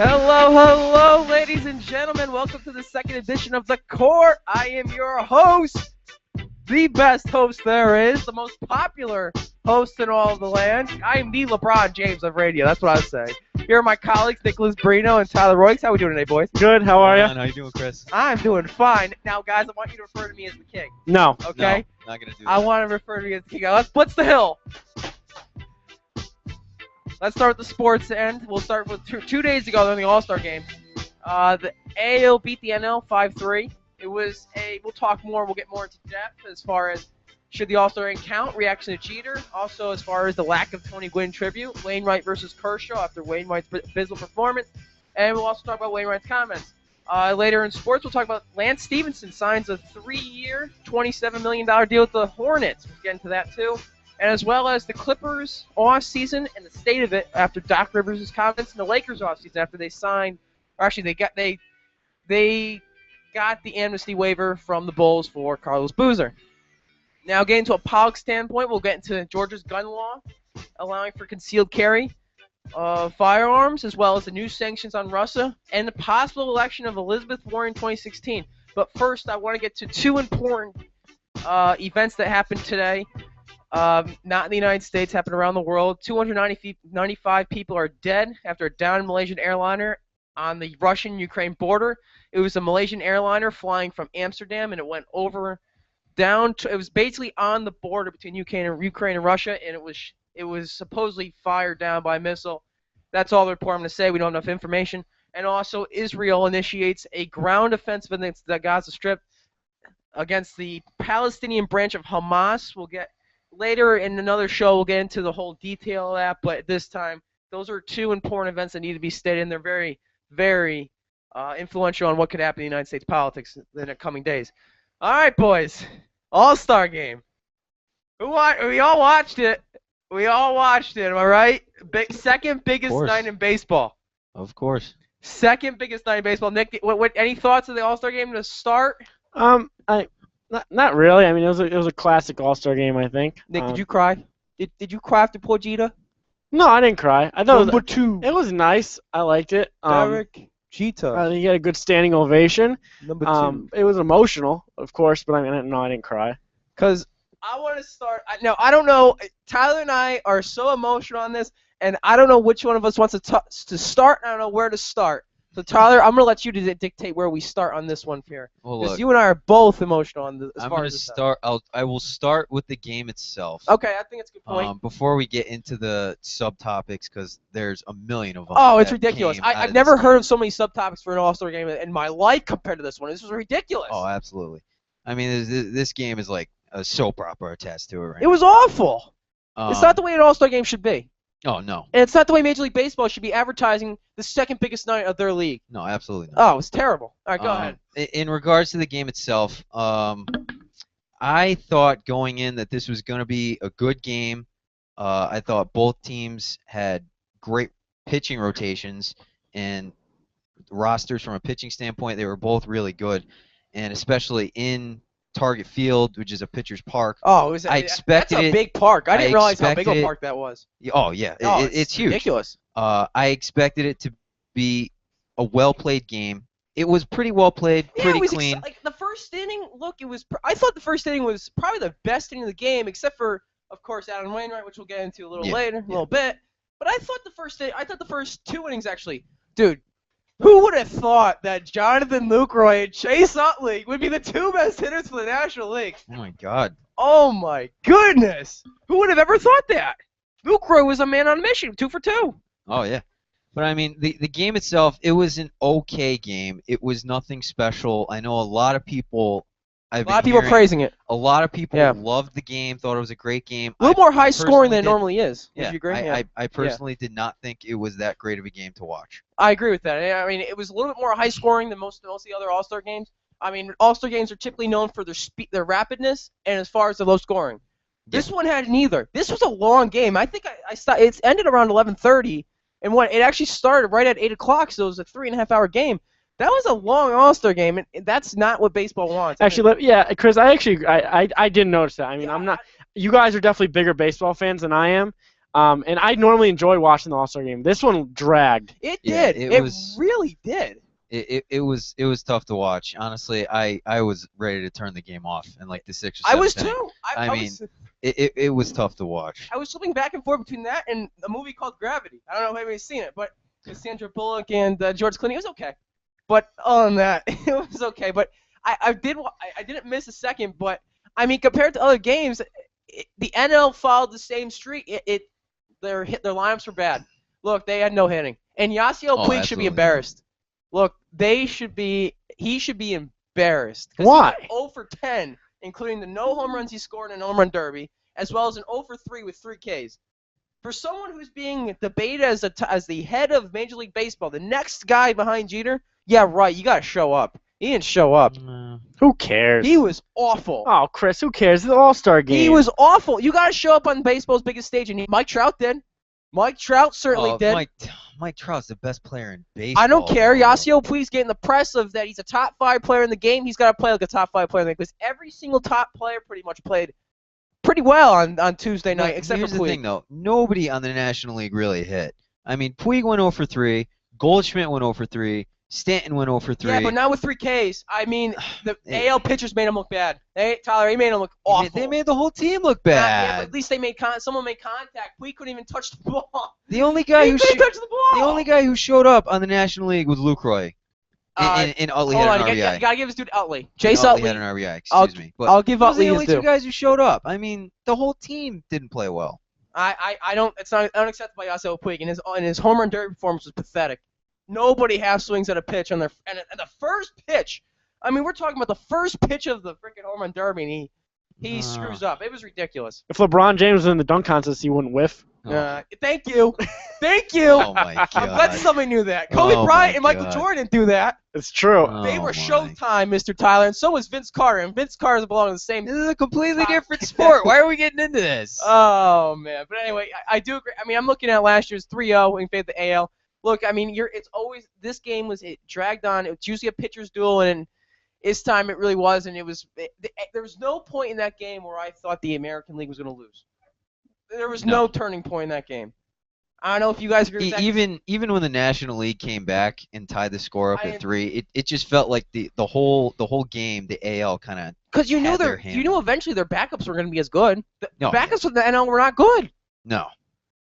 Hello, hello, ladies and gentlemen. Welcome to the second edition of The Court. I am your host, the best host there is, the most popular host in all of the land. I am the LeBron James of radio. That's what I say. Here are my colleagues, Nicholas Brino and Tyler Roaix. How we doing today, boys? Good. How are you? How you doing, Chris? I'm doing fine. Now, guys, I want you to refer to me as the king. No. Okay? No, not gonna do that. I want to refer to me as the king. Now, let's blitz the hill. Let's start with the sports end. We'll start with two days ago during the All-Star game. The AL beat the NL 5-3. It was we'll talk more, we'll get more into depth as far as should the All-Star game count, reaction to Jeter, also as far as the lack of Tony Gwynn tribute, Wainwright versus Kershaw after Wainwright's abysmal performance, and we'll also talk about Wainwright's comments. Later in sports, we'll talk about Lance Stephenson signs a 3-year, $27 million deal with the Hornets. We'll get into that too. And as well as the Clippers off-season and the state of it after Doc Rivers' comments, and the Lakers off-season after they signed, or actually they got the amnesty waiver from the Bulls for Carlos Boozer. Now, getting to a politics standpoint, we'll get into Georgia's gun law, allowing for concealed carry of firearms, as well as the new sanctions on Russia, and the possible election of Elizabeth Warren in 2016. But first, I want to get to two important events that happened today. Not in the United States, happened around the world. 295 people are dead after a downed Malaysian airliner on the Russian-Ukraine border. It was a Malaysian airliner flying from Amsterdam, and it went it was basically on the border between Ukraine and Russia, and it was supposedly fired down by a missile. That's all the report I'm going to say. We don't have enough information. And also, Israel initiates a ground offensive against the Gaza Strip against the Palestinian branch of Hamas. We'll get later in another show, we'll get into the whole detail of that, but at this time, those are two important events that need to be stated, and they're very, very influential on what could happen in the United States politics in the coming days. All right, boys. All-Star game. We all watched it. We all watched it, am I right? Second biggest night in baseball. Of course. Second biggest night in baseball. Nick, any thoughts of the All-Star game to start? Not really. I mean, it was a classic All-Star game, I think. Nick, did you cry? Did you cry after poor Jeter? No, I didn't cry. I thought Number two. It was nice. I liked it. Derek Jeter. I think he had a good standing ovation. Number two. It was emotional, of course, but I mean, no, I didn't cry. Because I want to start. Now, I don't know. Tyler and I are so emotional on this, and I don't know which one of us wants to start. I don't know where to start. So, Tyler, I'm going to let you dictate where we start on this one here. Because you and I are both emotional on this. I will start with the game itself. Okay, I think it's a good point. Before we get into the subtopics, because there's a million of them. Oh, it's ridiculous. I've never heard of so many subtopics for an All-Star game in my life compared to this one. This was ridiculous. Oh, absolutely. I mean, this game is like a soap opera attached to it right It was awful. It's not the way an All-Star game should be. Oh, no. And it's not the way Major League Baseball should be advertising the second biggest night of their league. No, absolutely not. Oh, it was terrible. All right, go ahead. In regards to the game itself, I thought going in that this was going to be a good game. I thought both teams had great pitching rotations and rosters from a pitching standpoint. They were both really good, and especially in Target Field, which is a pitcher's park. Oh, I expected that's a big park. I didn't realize how big a it, park that was. Oh, yeah. It's huge. Ridiculous. I expected it to be a well-played game. It was pretty well played, pretty clean. Like the first inning, I thought the first inning was probably the best inning of the game, except for, of course, Adam Wainwright, which we'll get into a little later, a little bit. But I thought the first two innings actually, dude. Who would have thought that Jonathan Lucroy and Chase Utley would be the two best hitters for the National League? Oh, my God. Oh, my goodness. Who would have ever thought that? Lucroy was a man on a mission, 2 for 2. Oh, yeah. But, I mean, the game itself, it was an okay game. It was nothing special. I know a lot of people A lot of people praising it. A lot of people loved the game, thought it was a great game. A little more high scoring than it normally is. Would you agree? I personally did not think it was that great of a game to watch. I agree with that. I mean, it was a little bit more high scoring than most of the other All-Star games. I mean, All-Star games are typically known for their speed, their rapidness, and as far as the low scoring. This one had neither. This was a long game. I think it ended around 11:30, and it actually started right at 8 o'clock, so it was a 3.5-hour game. That was a long All-Star game, and that's not what baseball wants. Actually, Chris, I didn't notice that. I mean, I'm not. You guys are definitely bigger baseball fans than I am. And I normally enjoy watching the All-Star game. This one dragged. It Yeah, did. it It was- really did. It was tough to watch. Honestly, I was ready to turn the game off in like the 6th or 7th I was inning. too. I mean, it was tough to watch. I was flipping back and forth between that and a movie called Gravity. I don't know if anybody's seen it, but with Sandra Bullock and George Clooney, it was okay. But other than that, it was okay. But I didn't miss a second. But I mean, compared to other games, the NL followed the same streak. Their lineups were bad. Look, they had no hitting, and Yasiel Puig should absolutely. be embarrassed. Look, he should be embarrassed. 'Cause Why? He went 0 for 10, including the no home runs he scored in a home run derby, as well as an 0 for 3 with 3 Ks. For someone who's being debated as the head of Major League Baseball, the next guy behind Jeter, yeah, right, you gotta show up. He didn't show up. Who cares? He was awful. Oh, Chris, who cares? It's the All-Star game. He was awful. You gotta show up on baseball's biggest stage, and Mike Trout did. Mike Trout certainly did. Mike Trout's the best player in baseball. I don't care. Yasiel Puig's getting the press of that he's a top 5 player in the game. He's got to play like a top 5 player in the game because every single top player pretty much played pretty well on Tuesday night, except Here's for Puig. the thing, though. Nobody on the National League really hit. I mean, Puig went 0 for 3. Goldschmidt went 0 for 3. Stanton went 0 for 3. Yeah, but not with 3 Ks. I mean, the AL pitchers made him look bad. Tyler, he made him look awful. They made the whole team look Yeah, bad. but at least someone made contact. Puig couldn't even touch the ball. The only guy He who couldn't touch the ball. the only guy who showed up on the National League was Luke Roy. And Utley Hold had on, an you RBI. gotta give this dude Utley. Chase Utley Utley. had an RBI. Excuse me. But I'll give those are Utley the his only due. 2 guys who showed up. I mean, the whole team didn't play well. I don't. It's not unacceptable by Yasiel Puig, and his home run derby performance was pathetic. Nobody half swings at a pitch on their and the first pitch. I mean, we're talking about the first pitch of the freaking home run derby, and he screws up. It was ridiculous. If LeBron James was in the dunk contest, he wouldn't whiff. Thank you, thank you. Oh my God. I'm glad somebody knew that. Kobe Oh Bryant my and Michael God. Jordan didn't do that. It's true. They Oh were my. Showtime, Mr. Tyler, and so was Vince Carter. And Vince Carter belong in the same. This is a completely different sport. Why are we getting into this? Oh man, but anyway, I do agree. I mean, I'm looking at last year's 3-0 in favor of the AL. Look, I mean, it's always this game it dragged on. It was usually a pitcher's duel, and this time it really was. And there was no point in that game where I thought the American League was going to lose. There was no turning point in that game. I don't know if you guys agree with that. Even when the National League came back and tied the score up I- at 3, it just felt like the whole game the AL kind of Because you knew had their hand. eventually their backups were going to be as good. The No. backups with the NL were not good. no.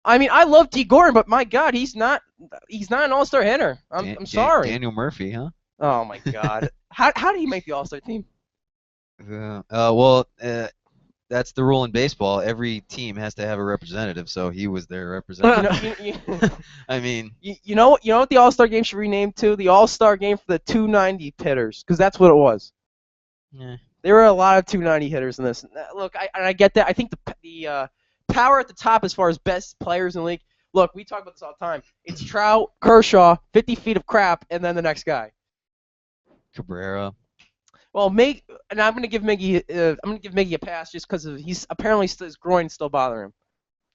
I mean, I love T. Gordon, but my God, he's not an All-Star hitter. I'm sorry. Daniel Murphy, huh? Oh my God. How did he make the All-Star team? That's the rule in baseball. Every team has to have a representative, so he was their representative. I mean, You know what the All-Star game should rename to? The All-Star game for the 290 hitters, because that's what it was. yeah. There were a lot of 290 hitters in this. Look, I get that. I think the power at the top as far as best players in the league. Look, we talk about this all the time. It's Trout, Kershaw, 50 feet of crap, and then the next guy. Cabrera. Well, and I'm gonna give Miggy a pass just because he's apparently his groin's still bothering him.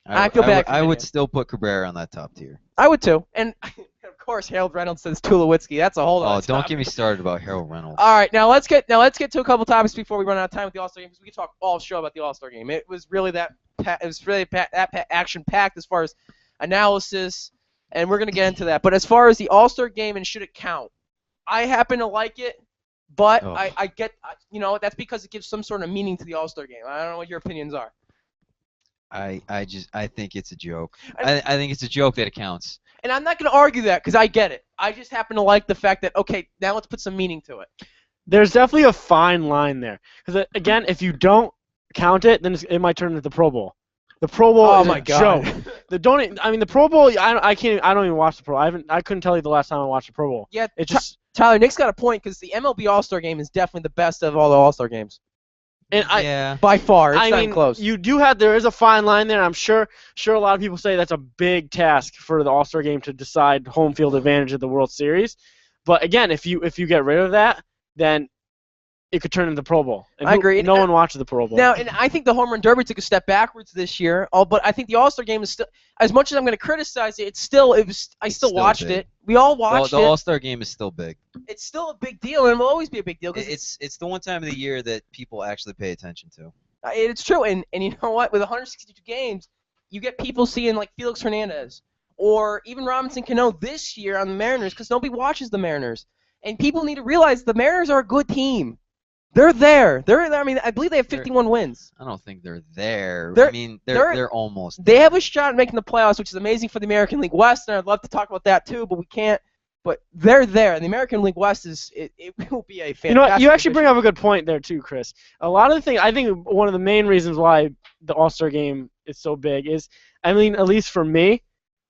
I feel bad for I would Miggy. still put Cabrera on that top tier. I would too, and of course Harold Reynolds says Tulowitzki. That's a whole other Oh, don't topic. get me started about Harold Reynolds. All right, now let's get to a couple topics before we run out of time with the All-Star game, because we could talk all show about the All-Star game. It was really action-packed as far as analysis, and we're gonna get into that. But as far as the All-Star game and should it count, I happen to like it, but Oh. I get that's because it gives some sort of meaning to the All-Star game. I don't know what your opinions are. I think it's a joke. I think it's a joke that it counts. And I'm not gonna argue that because I get it. I just happen to like the fact that okay, now let's put some meaning to it. There's definitely a fine line there. Because, again, if you don't count it, then it might turn into the Pro Bowl. The Pro Bowl Oh is my a God. joke. The Pro Bowl, I don't even watch the Pro Bowl. I couldn't tell you the last time I watched the Pro Bowl. Yeah, It just Tyler, Nick's got a point because the MLB All-Star game is definitely the best of all the All-Star games. Yeah. By far, it's I not mean, close. there is a fine line there. I'm sure a lot of people say that's a big task for the All-Star game to decide home field advantage of the World Series. But again, if you get rid of that, then it could turn into the Pro Bowl. And I agree. No one watches the Pro Bowl. Now, and I think the Home Run Derby took a step backwards this year. But I think the All-Star game is still, as much as I'm going to criticize it, I still watched big. it. We all watched The it. All-Star game is still big. It's still a big deal, and it will always be a big deal. 'Cause It's the one time of the year that people actually pay attention to. it's true, and you know what? With 162 games, you get people seeing like Felix Hernandez or even Robinson Cano this year on the Mariners because nobody watches the Mariners. And people need to realize the Mariners are a good team. They're there. I mean, I believe they have 51 wins. I don't think they're there. They're- I mean, they're almost. They have a shot at making the playoffs, which is amazing for the American League West, and I'd love to talk about that too, but we can't. But they're there. And the American League West it will be a fantastic. You know what? You actually division. bring up a good point there too, Chris. A lot of the things I think one of the main reasons why the All-Star game is so big is, I mean, at least for me,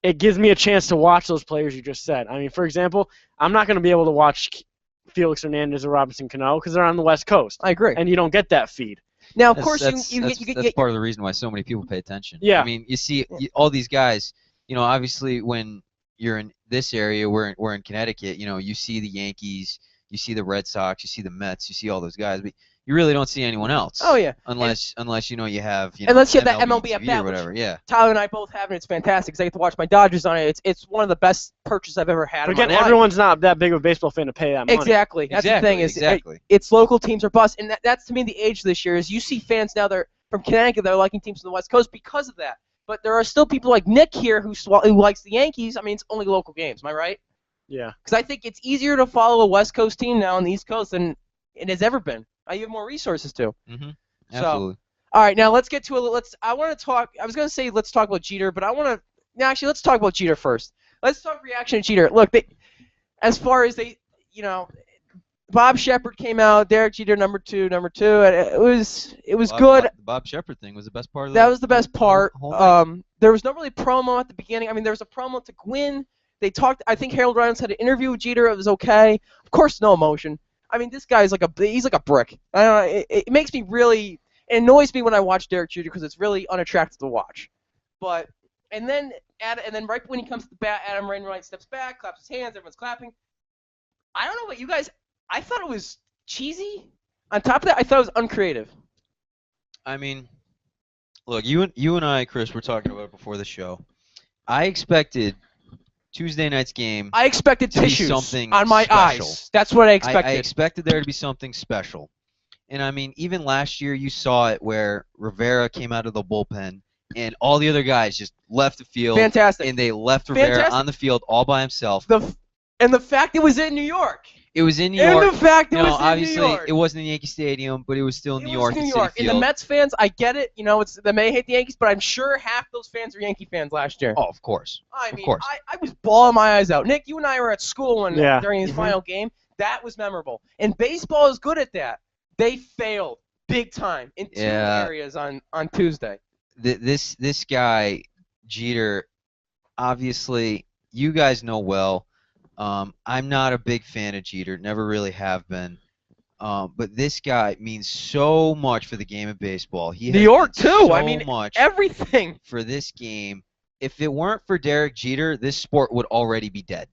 it gives me a chance to watch those players you just said. I mean, for example, I'm not going to be able to watch Felix Hernandez or Robinson Cano because they're on the West Coast, I agree. and you don't get that feed. Now, of That's- course, that's, you that's, get that's part of the reason why so many people pay attention. Yeah. I mean, you see all these guys. You know, obviously when you're in this area, we're in Connecticut. You know, you see the Yankees, you see the Red Sox, you see the Mets, you see all those guys, but you really don't see anyone else. Oh yeah. Unless you know you have Unless you have that MLB TV at bat, or whatever. Yeah. Tyler and I both have it. It's fantastic because I get to watch my Dodgers on it. It's one of the best purchases I've ever had. But in my again, life. everyone's not that big of a baseball fan to pay that money. Exactly. That's the thing is exactly. it's local teams are bust, and that's to me the age this year is you see fans now they're from Connecticut that are liking teams from the West Coast because of that. But there are still people like Nick here who likes the Yankees. I mean, it's only local games. Am I right? Yeah. Because I think it's easier to follow a West Coast team now on the East Coast than it has ever been. You have more resources too. Mm-hmm. So- Absolutely. All right, now let's get to I want to talk. I was going to say let's talk about Jeter, but I want to. No, actually, let's talk about Jeter first. Let's talk reaction to Jeter. Look, as far as Bob Shepard came out, Derek Jeter number two, and it was good. The Bob Shepard thing was the best part of That was the best part. whole thing. There was no really promo at the beginning. I mean, there was a promo to Gwynn. They talked. I think Harold Reynolds had an interview with Jeter. It was okay. Of course, no emotion. I mean, this guy is he's like a brick. I don't know. It makes me really. It annoys me when I watch Derek Jeter because it's really unattractive to watch. But and then right when he comes to the bat, Adam Wainwright steps back, claps his hands, everyone's clapping. I don't know about you guys. I thought it was cheesy. On top of that, I thought it was uncreative. I mean, look, you and I, Chris, were talking about it before the show. I expected Tuesday night's game. I expected to be tissues something on my special. eyes. That's what I I expected. expected there to be something special. And I mean, even last year you saw it where Rivera came out of the bullpen and all the other guys just left the field. Fantastic. And they left Rivera Fantastic. on the field all by himself. And the fact it was in New York. It was in New York. And the fact it was in obviously New York. it wasn't in Yankee Stadium, but it was still New York. New and York. Citi And the Field. Mets fans, I get it. You know, they may hate the Yankees, but I'm sure half those fans are Yankee fans last year. Oh, of course. I mean, of course. I was bawling my eyes out. Nick, you and I were at school Yeah. during his final game. That was memorable. And baseball is good at that. They failed big time in two areas on Tuesday. This guy, Jeter, obviously, you guys know well. I'm not a big fan of Jeter, never really have been. But this guy means so much for the game of baseball. He New has York done too. So I mean, much everything. for this game. If it weren't for Derek Jeter, this sport would already be dead.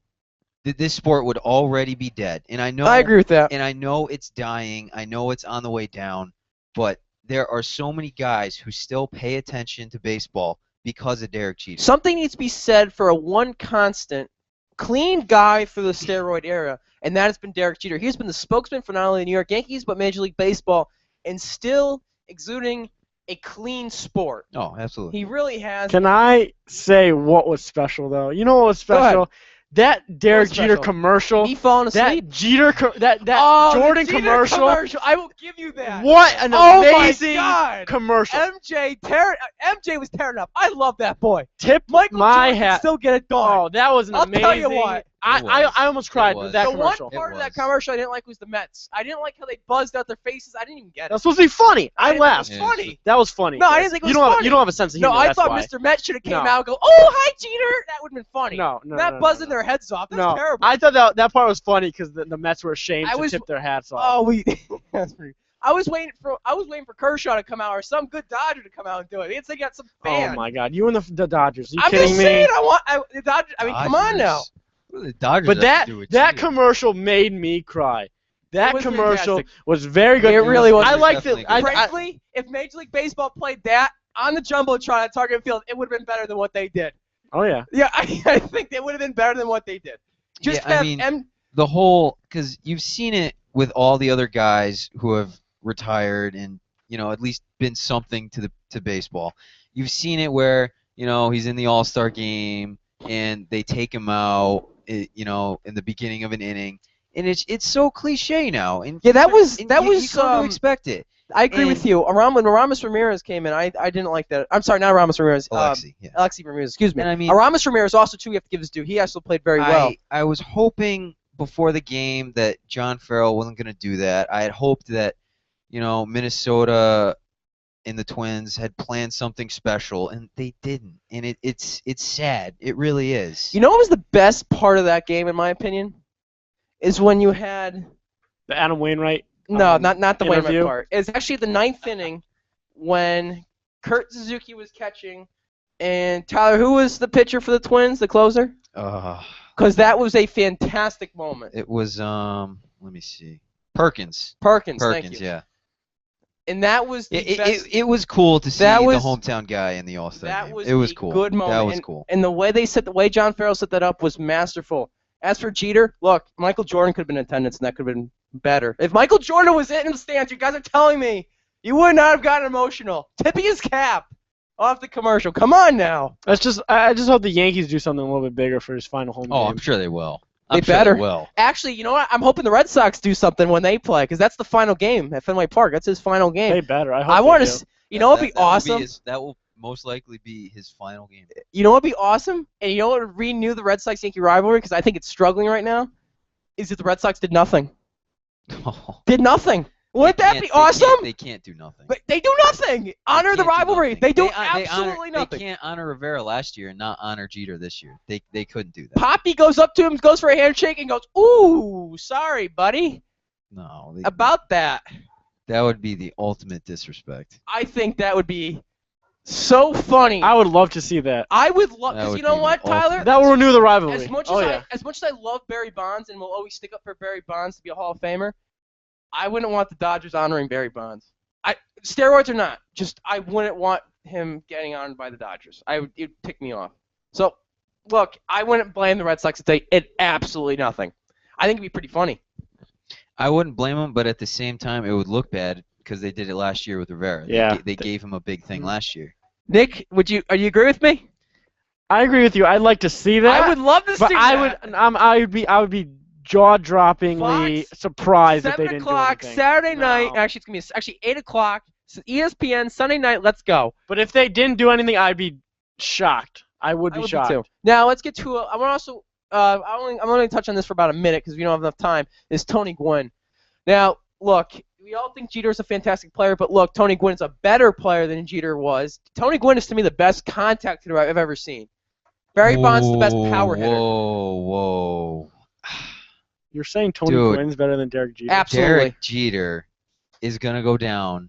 This sport would already be dead. And I know I agree with that. And I know it's dying. I know it's on the way down. But there are so many guys who still pay attention to baseball because of Derek Jeter. Something needs to be said for a one constant, clean guy through the steroid era, and that has been Derek Jeter. He's been the spokesman for not only the New York Yankees, but Major League Baseball, and still exuding a clean sport. Oh, absolutely. He really has. Can I say what was special though? You know what was Go ahead. special? That Derek Jeter special? commercial. Me falling asleep? That Jeter, that Oh, the Jordan Jeter commercial. I will give you that. What an Oh my amazing God. commercial. MJ was tearing up. I love that boy. Tip Michael my Jordan can hat. still get it done. Oh, that was an I'll amazing. tell you what. I almost cried was. with that The commercial. one part of It that was. commercial I didn't like was the Mets. I didn't like how they buzzed out their faces. I didn't even get it. That was supposed to be funny. I didn't laughed. think it was funny. That was funny. No, I Chris. didn't think it You was don't funny. you don't have a sense of No, humor. I that's thought why. Mr. Met should have came No. out and go, "Oh, hi, Jeter." That would have been funny. No, that buzzing their heads off. That's No, terrible. I thought that part was funny because the Mets were ashamed I to was- tip their hats off. Oh, that's pretty. I was waiting for Kershaw to come out or some good Dodger to come out and do it. They got some fan. Oh my God! You and the Dodgers? Are you I'm kidding just me? saying. The Dodgers. I mean, come on now. What do the Dodgers But have to do with that Jeter? commercial made me cry. That was commercial fantastic. was very good. It really was. I liked Definitely it. good. Frankly, if Major League Baseball played that on the jumbotron at Target Field, it would have been better than what they did. Oh yeah. Yeah, I think they would have been better than what they did. Just Yeah, I have mean, the whole, because you've seen it with all the other guys who have retired and at least been something to baseball. You've seen it where he's in the All-Star game, and they take him out, in the beginning of an inning, and it's so cliche now. And Yeah, that was you come to expect it. I agree with you. When Aramis Ramirez came in, I didn't like that. I'm sorry, not Aramis Ramirez. Alexi Ramirez, excuse me. And I mean, Aramis Ramirez also, too, we have to give his due. He also played very well. I was hoping before the game that John Farrell wasn't going to do that. I had hoped that, Minnesota and the Twins had planned something special, and they didn't. And it's sad. It really is. You know what was the best part of that game, in my opinion? Is when you had... The Adam Wainwright. No, not the interview? Wainwright part. It's actually the 9th inning when Kurt Suzuki was catching, and Tyler, who was the pitcher for the Twins, the closer? Because that was a fantastic moment. It was, let me see. Perkins, thank you. yeah. And that was the best. It was cool to see the hometown guy in the All-Star game. It was cool. Good moment. That was cool. And the way John Farrell set that up was masterful. As for Jeter, look, Michael Jordan could have been in attendance, and that could have been better. If Michael Jordan was in the stands, you guys are telling me you would not have gotten emotional. Tipping his cap off the commercial. Come on now. I just hope the Yankees do something a little bit bigger for his final home game. I'm sure they will. They better. Actually, you know what? I'm hoping the Red Sox do something when they play, because that's the final game at Fenway Park. That's his final game. They better. I want to. You know what'd be awesome? That will most likely be his final game. You know what'd be awesome? And you know what would renew the Red Sox-Yankee rivalry? Because I think it's struggling right now. Is if the Red Sox did nothing. Did nothing. Wouldn't that be awesome? They can't do nothing. But they do nothing. Honor the rivalry. They do absolutely nothing. They can't honor Rivera last year and not honor Jeter this year. They couldn't do that. Poppy goes up to him, goes for a handshake, and goes, "Ooh, sorry, buddy." No. About that. That would be the ultimate disrespect. I think that would be so funny. I would love to see that. I would love, because you know what, Tyler? That will renew the rivalry. As much as I love Barry Bonds and will always stick up for Barry Bonds to be a Hall of Famer, I wouldn't want the Dodgers honoring Barry Bonds. Steroids or not, I wouldn't want him getting honored by the Dodgers. It'd tick me off. So, look, I wouldn't blame the Red Sox if they did absolutely nothing. I think it'd be pretty funny. I wouldn't blame them, but at the same time, it would look bad because they did it last year with Rivera. Yeah. They gave him a big thing last year. Nick, are you agree with me? I agree with you. I'd like to see that. I would love to see that. I would be jaw-droppingly surprised if they didn't do anything. 7 o'clock Saturday night. Actually, it's gonna be 8 o'clock. ESPN Sunday night. Let's go. But if they didn't do anything, I'd be shocked. I would be shocked. Too. Now let's get to. I want to also. I'm only touch on this for about a minute because we don't have enough time. Is Tony Gwynn? Now look, we all think Jeter is a fantastic player, but look, Tony Gwynn is a better player than Jeter was. Tony Gwynn is to me the best contact hitter I've ever seen. Barry Bonds is the best power hitter. Whoa. You're saying Tony Gwynn's better than Derek Jeter? Absolutely. Derek Jeter is going to go down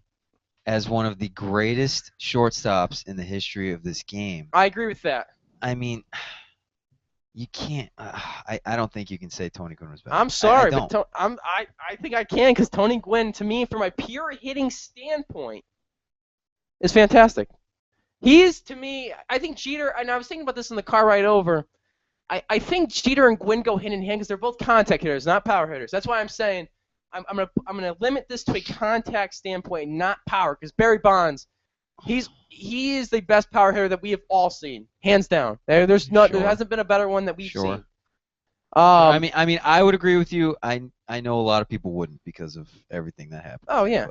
as one of the greatest shortstops in the history of this game. I agree with that. I mean, you can't. I don't think you can say Tony Gwynn was better. I'm sorry, I but I think I can because Tony Gwynn, to me, from a pure hitting standpoint, is fantastic. He is, to me, I think Jeter, and I was thinking about this in the car ride over, I think Jeter and Gwynn go hand in hand because they're both contact hitters, not power hitters. That's why I'm saying I'm gonna limit this to a contact standpoint, not power, because Barry Bonds, he is the best power hitter that we have all seen, hands down. There hasn't been a better one that we've seen. I mean, I would agree with you. I know a lot of people wouldn't because of everything that happened. Oh yeah.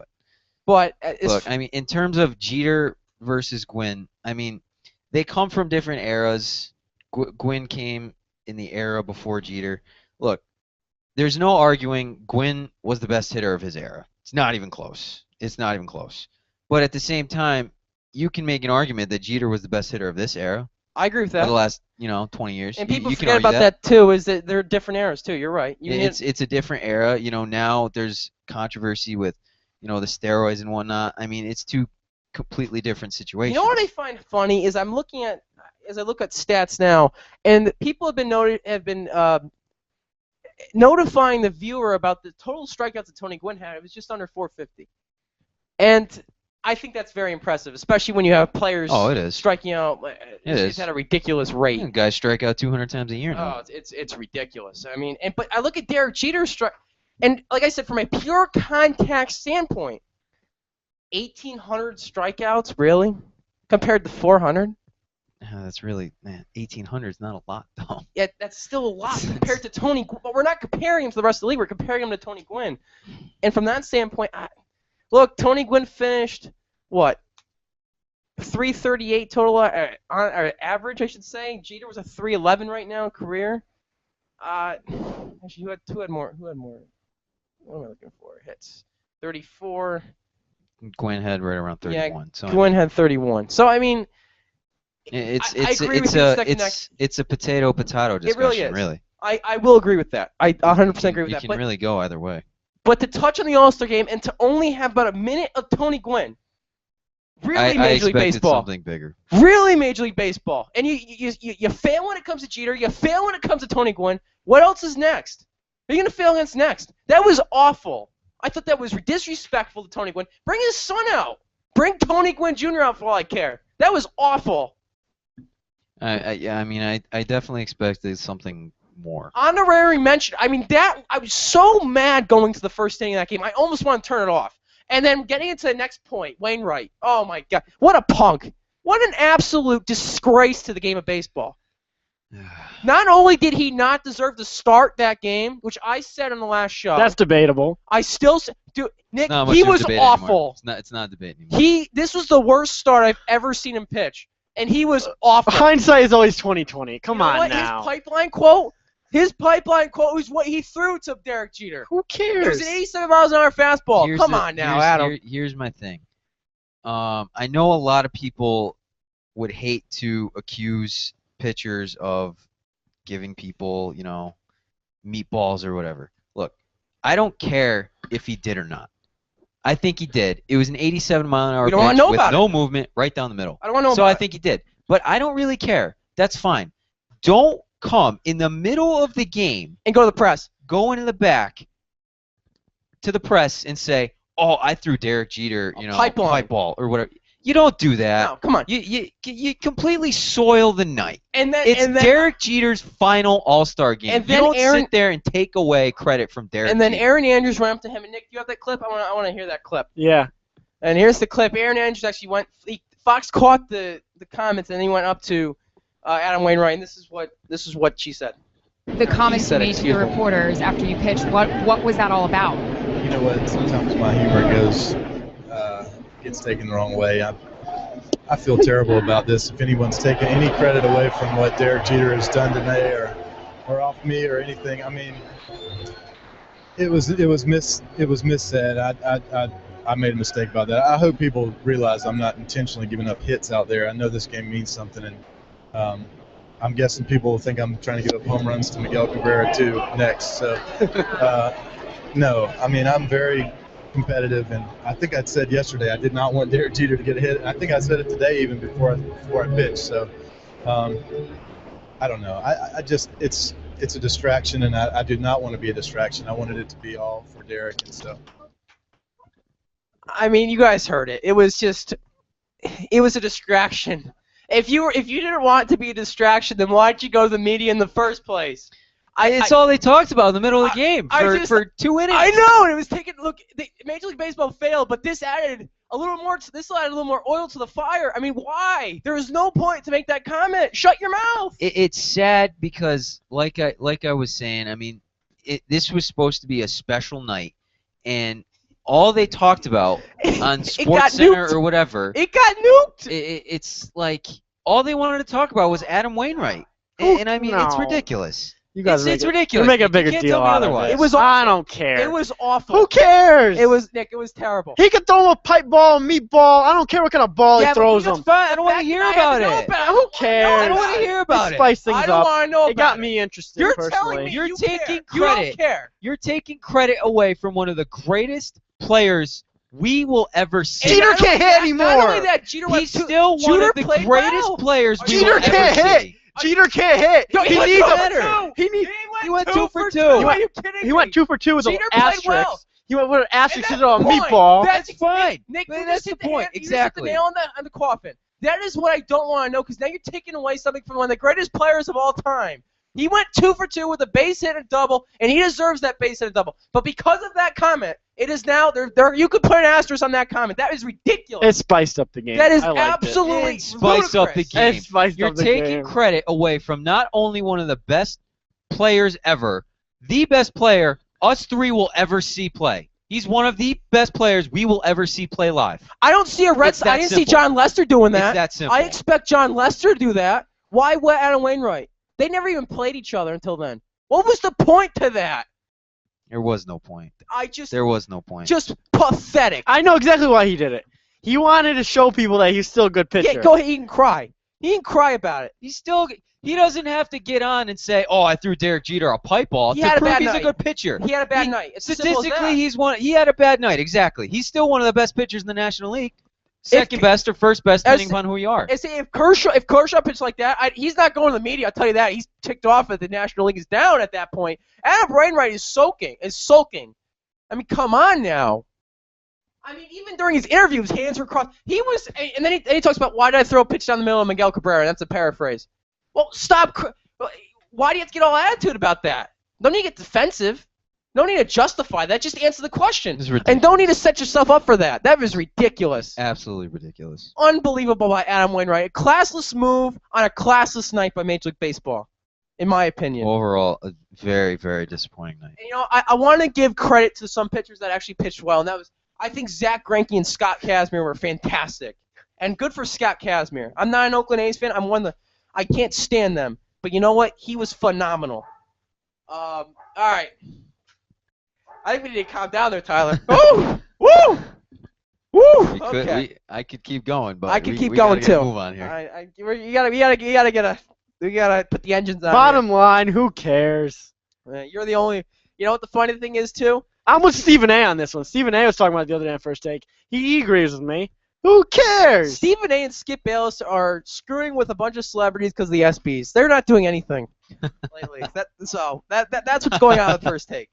But look, I mean, in terms of Jeter versus Gwynn, I mean, they come from different eras. Gwynn came in the era before Jeter. Look, there's no arguing Gwynn was the best hitter of his era. It's not even close. But at the same time, you can make an argument that Jeter was the best hitter of this era. I agree with that. For the last, 20 years. And people forget about that too, is that they're different eras too. You're right. It's a different era. Now there's controversy with, the steroids and whatnot. I mean, it's two completely different situations. You know what I find funny is as I look at stats now, and people have been notifying the viewer about the total strikeouts that Tony Gwynn had. It was just under 450, and I think that's very impressive, especially when you have players striking out. He's had a ridiculous rate. Yeah, guys strike out 200 times a year now. Oh, it's ridiculous. I mean, but I look at Derek Jeter's strike, and like I said, from a pure contact standpoint, 1,800 strikeouts, really, compared to 400. That's really, man, 1,800 is not a lot, though. Yeah, that's still a lot compared to Tony. But we're not comparing him to the rest of the league. We're comparing him to Tony Gwynn. And from that standpoint, look, Tony Gwynn finished what 338 total on average, I should say. Jeter was a 311 right now in career. Actually, who had more? Who had more? What am I looking for? Hits 34. Gwynn had right around 31. Yeah, so Gwynn had 31. So I mean. It's agree with you, it's a potato discussion, it really is. really. I will agree with that. I 100% agree with that. You can really go either way. But to touch on the All-Star game and to only have about a minute of Tony Gwynn, really Major League Baseball. Something bigger. Really Major League Baseball. And you fail when it comes to Jeter. You fail when it comes to Tony Gwynn. What else is next? Who are you going to fail against next? That was awful. I thought that was disrespectful to Tony Gwynn. Bring his son out. Bring Tony Gwynn Jr. out for all I care. That was awful. I definitely expected something more. Honorary mention. I mean, I was so mad going to the first inning of that game. I almost want to turn it off. And then getting into the next point, Wainwright. Oh, my God. What a punk. What an absolute disgrace to the game of baseball. Not only did he not deserve to start that game, which I said on the last show. That's debatable. I still say, dude, Nick, Not he much of a was debate awful. Anymore. It's not a debate anymore. This was the worst start I've ever seen him pitch. And he was awful. Hindsight is always 20/20. Come You know on what? now. His pipeline quote was what he threw to Derek Jeter. Who It cares? was an 87 miles an hour fastball. Come on now, Adam. Here's my thing. I know a lot of people would hate to accuse pitchers of giving people, meatballs or whatever. Look, I don't care if he did or not. I think he did. It was an 87-mile-an-hour pitch with no movement right down the middle. I don't want to know So I think he did. But I don't really care. That's fine. Don't come in the middle of the game and go to the press. Go into the back to the press and say, "Oh, I threw Derek Jeter, pipe ball or whatever." You don't do that. No, come on. You completely soil the night. And then it's Derek Jeter's final All-Star game. And then you don't sit there and take away credit from Derek. And then Jeter. Aaron Andrews went up to him. And Nick, do you have that clip? I want to hear that clip. Yeah. And here's the clip. Aaron Andrews actually went. Fox caught the comments, and then he went up to Adam Wainwright. And this is what she said. The comments you made to the reporters after you pitched. What was that all about? You know what? Sometimes my humor gets taken the wrong way. I feel terrible about this. If anyone's taking any credit away from what Derek Jeter has done today, or off me or anything, I mean, it was missaid. I made a mistake about that. I hope people realize I'm not intentionally giving up hits out there. I know this game means something, and I'm guessing people will think I'm trying to give up home runs to Miguel Cabrera too next. So no, I mean, I'm very competitive, and I think I said yesterday I did not want Derek Jeter to get a hit. I think I said it today even before I pitched. So I don't know. I just it's a distraction, and I did not want to be a distraction. I wanted it to be all for Derek and stuff. I mean, you guys heard it. It was a distraction. If you didn't want it to be a distraction, then why'd you go to the media in the first place? It's all they talked about in the middle of the game for 2 innings. I know, and it was taking. Look, Major League Baseball failed, but this added a little more. This added a little more oil to the fire. I mean, why? There was no point to make that comment. Shut your mouth. It's sad because, like I was saying, I mean, this was supposed to be a special night, and all they talked about on SportsCenter or whatever, it got nuked. It's like all they wanted to talk about was Adam Wainwright, and I mean, it's ridiculous. You guys it's ridiculous. You're making a bigger deal out of it. It was. I don't care. It was awful. Who cares? It was Nick. It was terrible. He could throw him a pipe ball, a meatball. I don't care what kind of ball he throws him. I don't want to hear about it. Who cares? I don't want to hear about it. Spice things I don't want to know about it. Got me interested. You're personally. telling me You're you taking care. credit. You don't care. You're taking credit away from one of the greatest players we will ever see. Jeter can't hit anymore. Not only that, He's still one of the greatest players we will Jeter can't ever hit. see. Jeter can't hit. No, he needs better. He went 2 for 2. Are you kidding me? He went 2 for 2 with an Jeter played asterisk. well. He went with an asterisk And to a that's the point. meatball. That's fine. Nick, But you that's just the hit point. You just hit Exactly. the nail on the coffin. That is what I don't want to know, because now you're taking away something from one of the greatest players of all time. He went 2 for 2 with a base hit and double, and he deserves that base hit and double. But because of that comment, it is now there. You could put an asterisk on that comment. That is ridiculous. It spiced up the game. That is I liked absolutely It spiced up the ludicrous. game. It spiced You're up the taking game. credit away from not only one of the best players ever, the best player us three will ever see play. He's one of the best players we will ever see play live. I don't see a Red It's Sox. I that didn't see simple. John Lester doing that. It's that simple. I expect John Lester to do that. Why Adam Wainwright? They never even played each other until then. What was the point to that? There was no point. Just pathetic. I know exactly why he did it. He wanted to show people that he's still a good pitcher. Yeah, go ahead. He can cry. He can cry about it. He doesn't have to get on and say, "Oh, I threw Derek Jeter a pipe ball" He to had a prove bad he's night. a good pitcher. He had a bad night. It's as simple as Statistically, that. he had a bad night. Exactly. He's still one of the best pitchers in the National League. Second best or first best, depending upon who you are. If Kershaw pitched like that, he's not going to the media. I'll tell you that. He's ticked off that the National League is down at that point. Adam Wainwright is sulking. I mean, come on now. I mean, even during his interview, his hands were crossed. And then he talks about, why did I throw a pitch down the middle of Miguel Cabrera? That's a paraphrase. Well, stop. Why do you have to get all attitude about that? Don't need to get defensive. No need to justify that. Just answer the question. And don't need to set yourself up for that. That was ridiculous. Absolutely ridiculous. Unbelievable by Adam Wainwright. A classless move on a classless night by Major League Baseball, in my opinion. Overall, a very, very disappointing night. And, I want to give credit to some pitchers that actually pitched well, and that was, I think Zach Greinke and Scott Kazmir were fantastic. And good for Scott Kazmir. I'm not an Oakland A's fan. I can't stand them. But you know what? He was phenomenal. All right. I think we need to calm down there, Tyler. Woo! Woo! Woo! Okay. I could keep going, but I could keep we going gotta too. Move on here. We gotta put the engines on. Bottom line, who cares? You're the only. You know what the funny thing is too? I'm with Stephen A on this one. Stephen A was talking about it the other day on First Take. He agrees with me. Who cares? Stephen A and Skip Bayless are screwing with a bunch of celebrities because of the SBs. They're not doing anything lately. That's what's going on with First Take.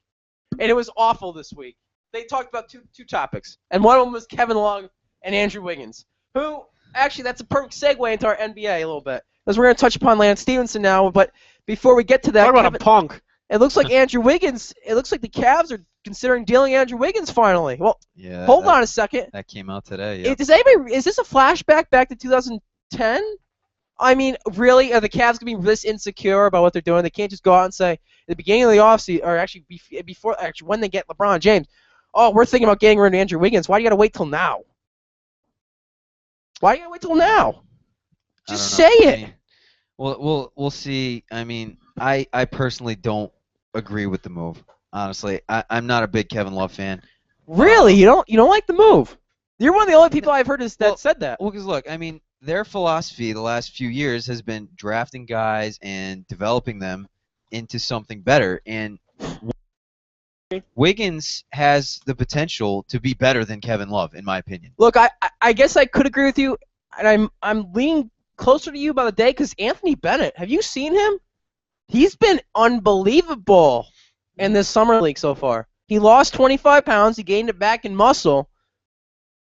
And it was awful this week. They talked about two topics, and one of them was Kevin Love and Andrew Wiggins, who actually that's a perfect segue into our NBA a little bit, because we're going to touch upon Lance Stephenson now. But before we get to that, talk about a punk. It looks like Andrew Wiggins. It looks like the Cavs are considering dealing Andrew Wiggins finally. Well, yeah. Hold on a second. That came out today. Yeah. Is this a flashback back to 2010? I mean, really, are the Cavs going to be this insecure about what they're doing? They can't just go out and say at the beginning of the offseason, or actually before when they get LeBron James, oh, we're thinking about getting rid of Andrew Wiggins. Why do you got to wait till now? Why do you got to wait till now? Just say it. I mean, we'll see. I mean, I personally don't agree with the move. Honestly, I'm not a big Kevin Love fan. Really, you don't like the move? You're one of the only people I've heard that said that. Well, because look, I mean, their philosophy the last few years has been drafting guys and developing them into something better. And Wiggins has the potential to be better than Kevin Love, in my opinion. Look, I guess I could agree with you, and I'm leaning closer to you by the day because Anthony Bennett. Have you seen him? He's been unbelievable in this summer league so far. He lost 25 pounds. He gained it back in muscle.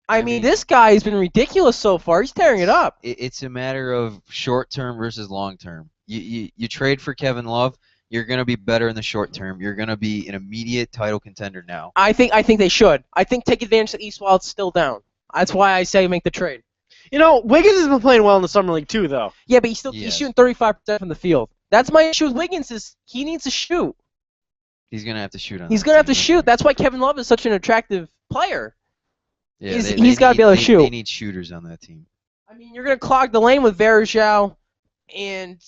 I mean, this guy has been ridiculous so far. He's tearing it up. It's a matter of short term versus long term. You trade for Kevin Love, you're going to be better in the short term. You're going to be an immediate title contender now. I think they should. I think take advantage of the East while it's still down. That's why I say make the trade. You know, Wiggins has been playing well in the summer league too, though. Yeah, but he's shooting 35% from the field. That's my issue with Wiggins is he needs to shoot. He's going to have to shoot on. He's going to have to shoot. That's why Kevin Love is such an attractive player. Yeah, he's got to be able to shoot. They need shooters on that team. I mean, you're going to clog the lane with Varejao and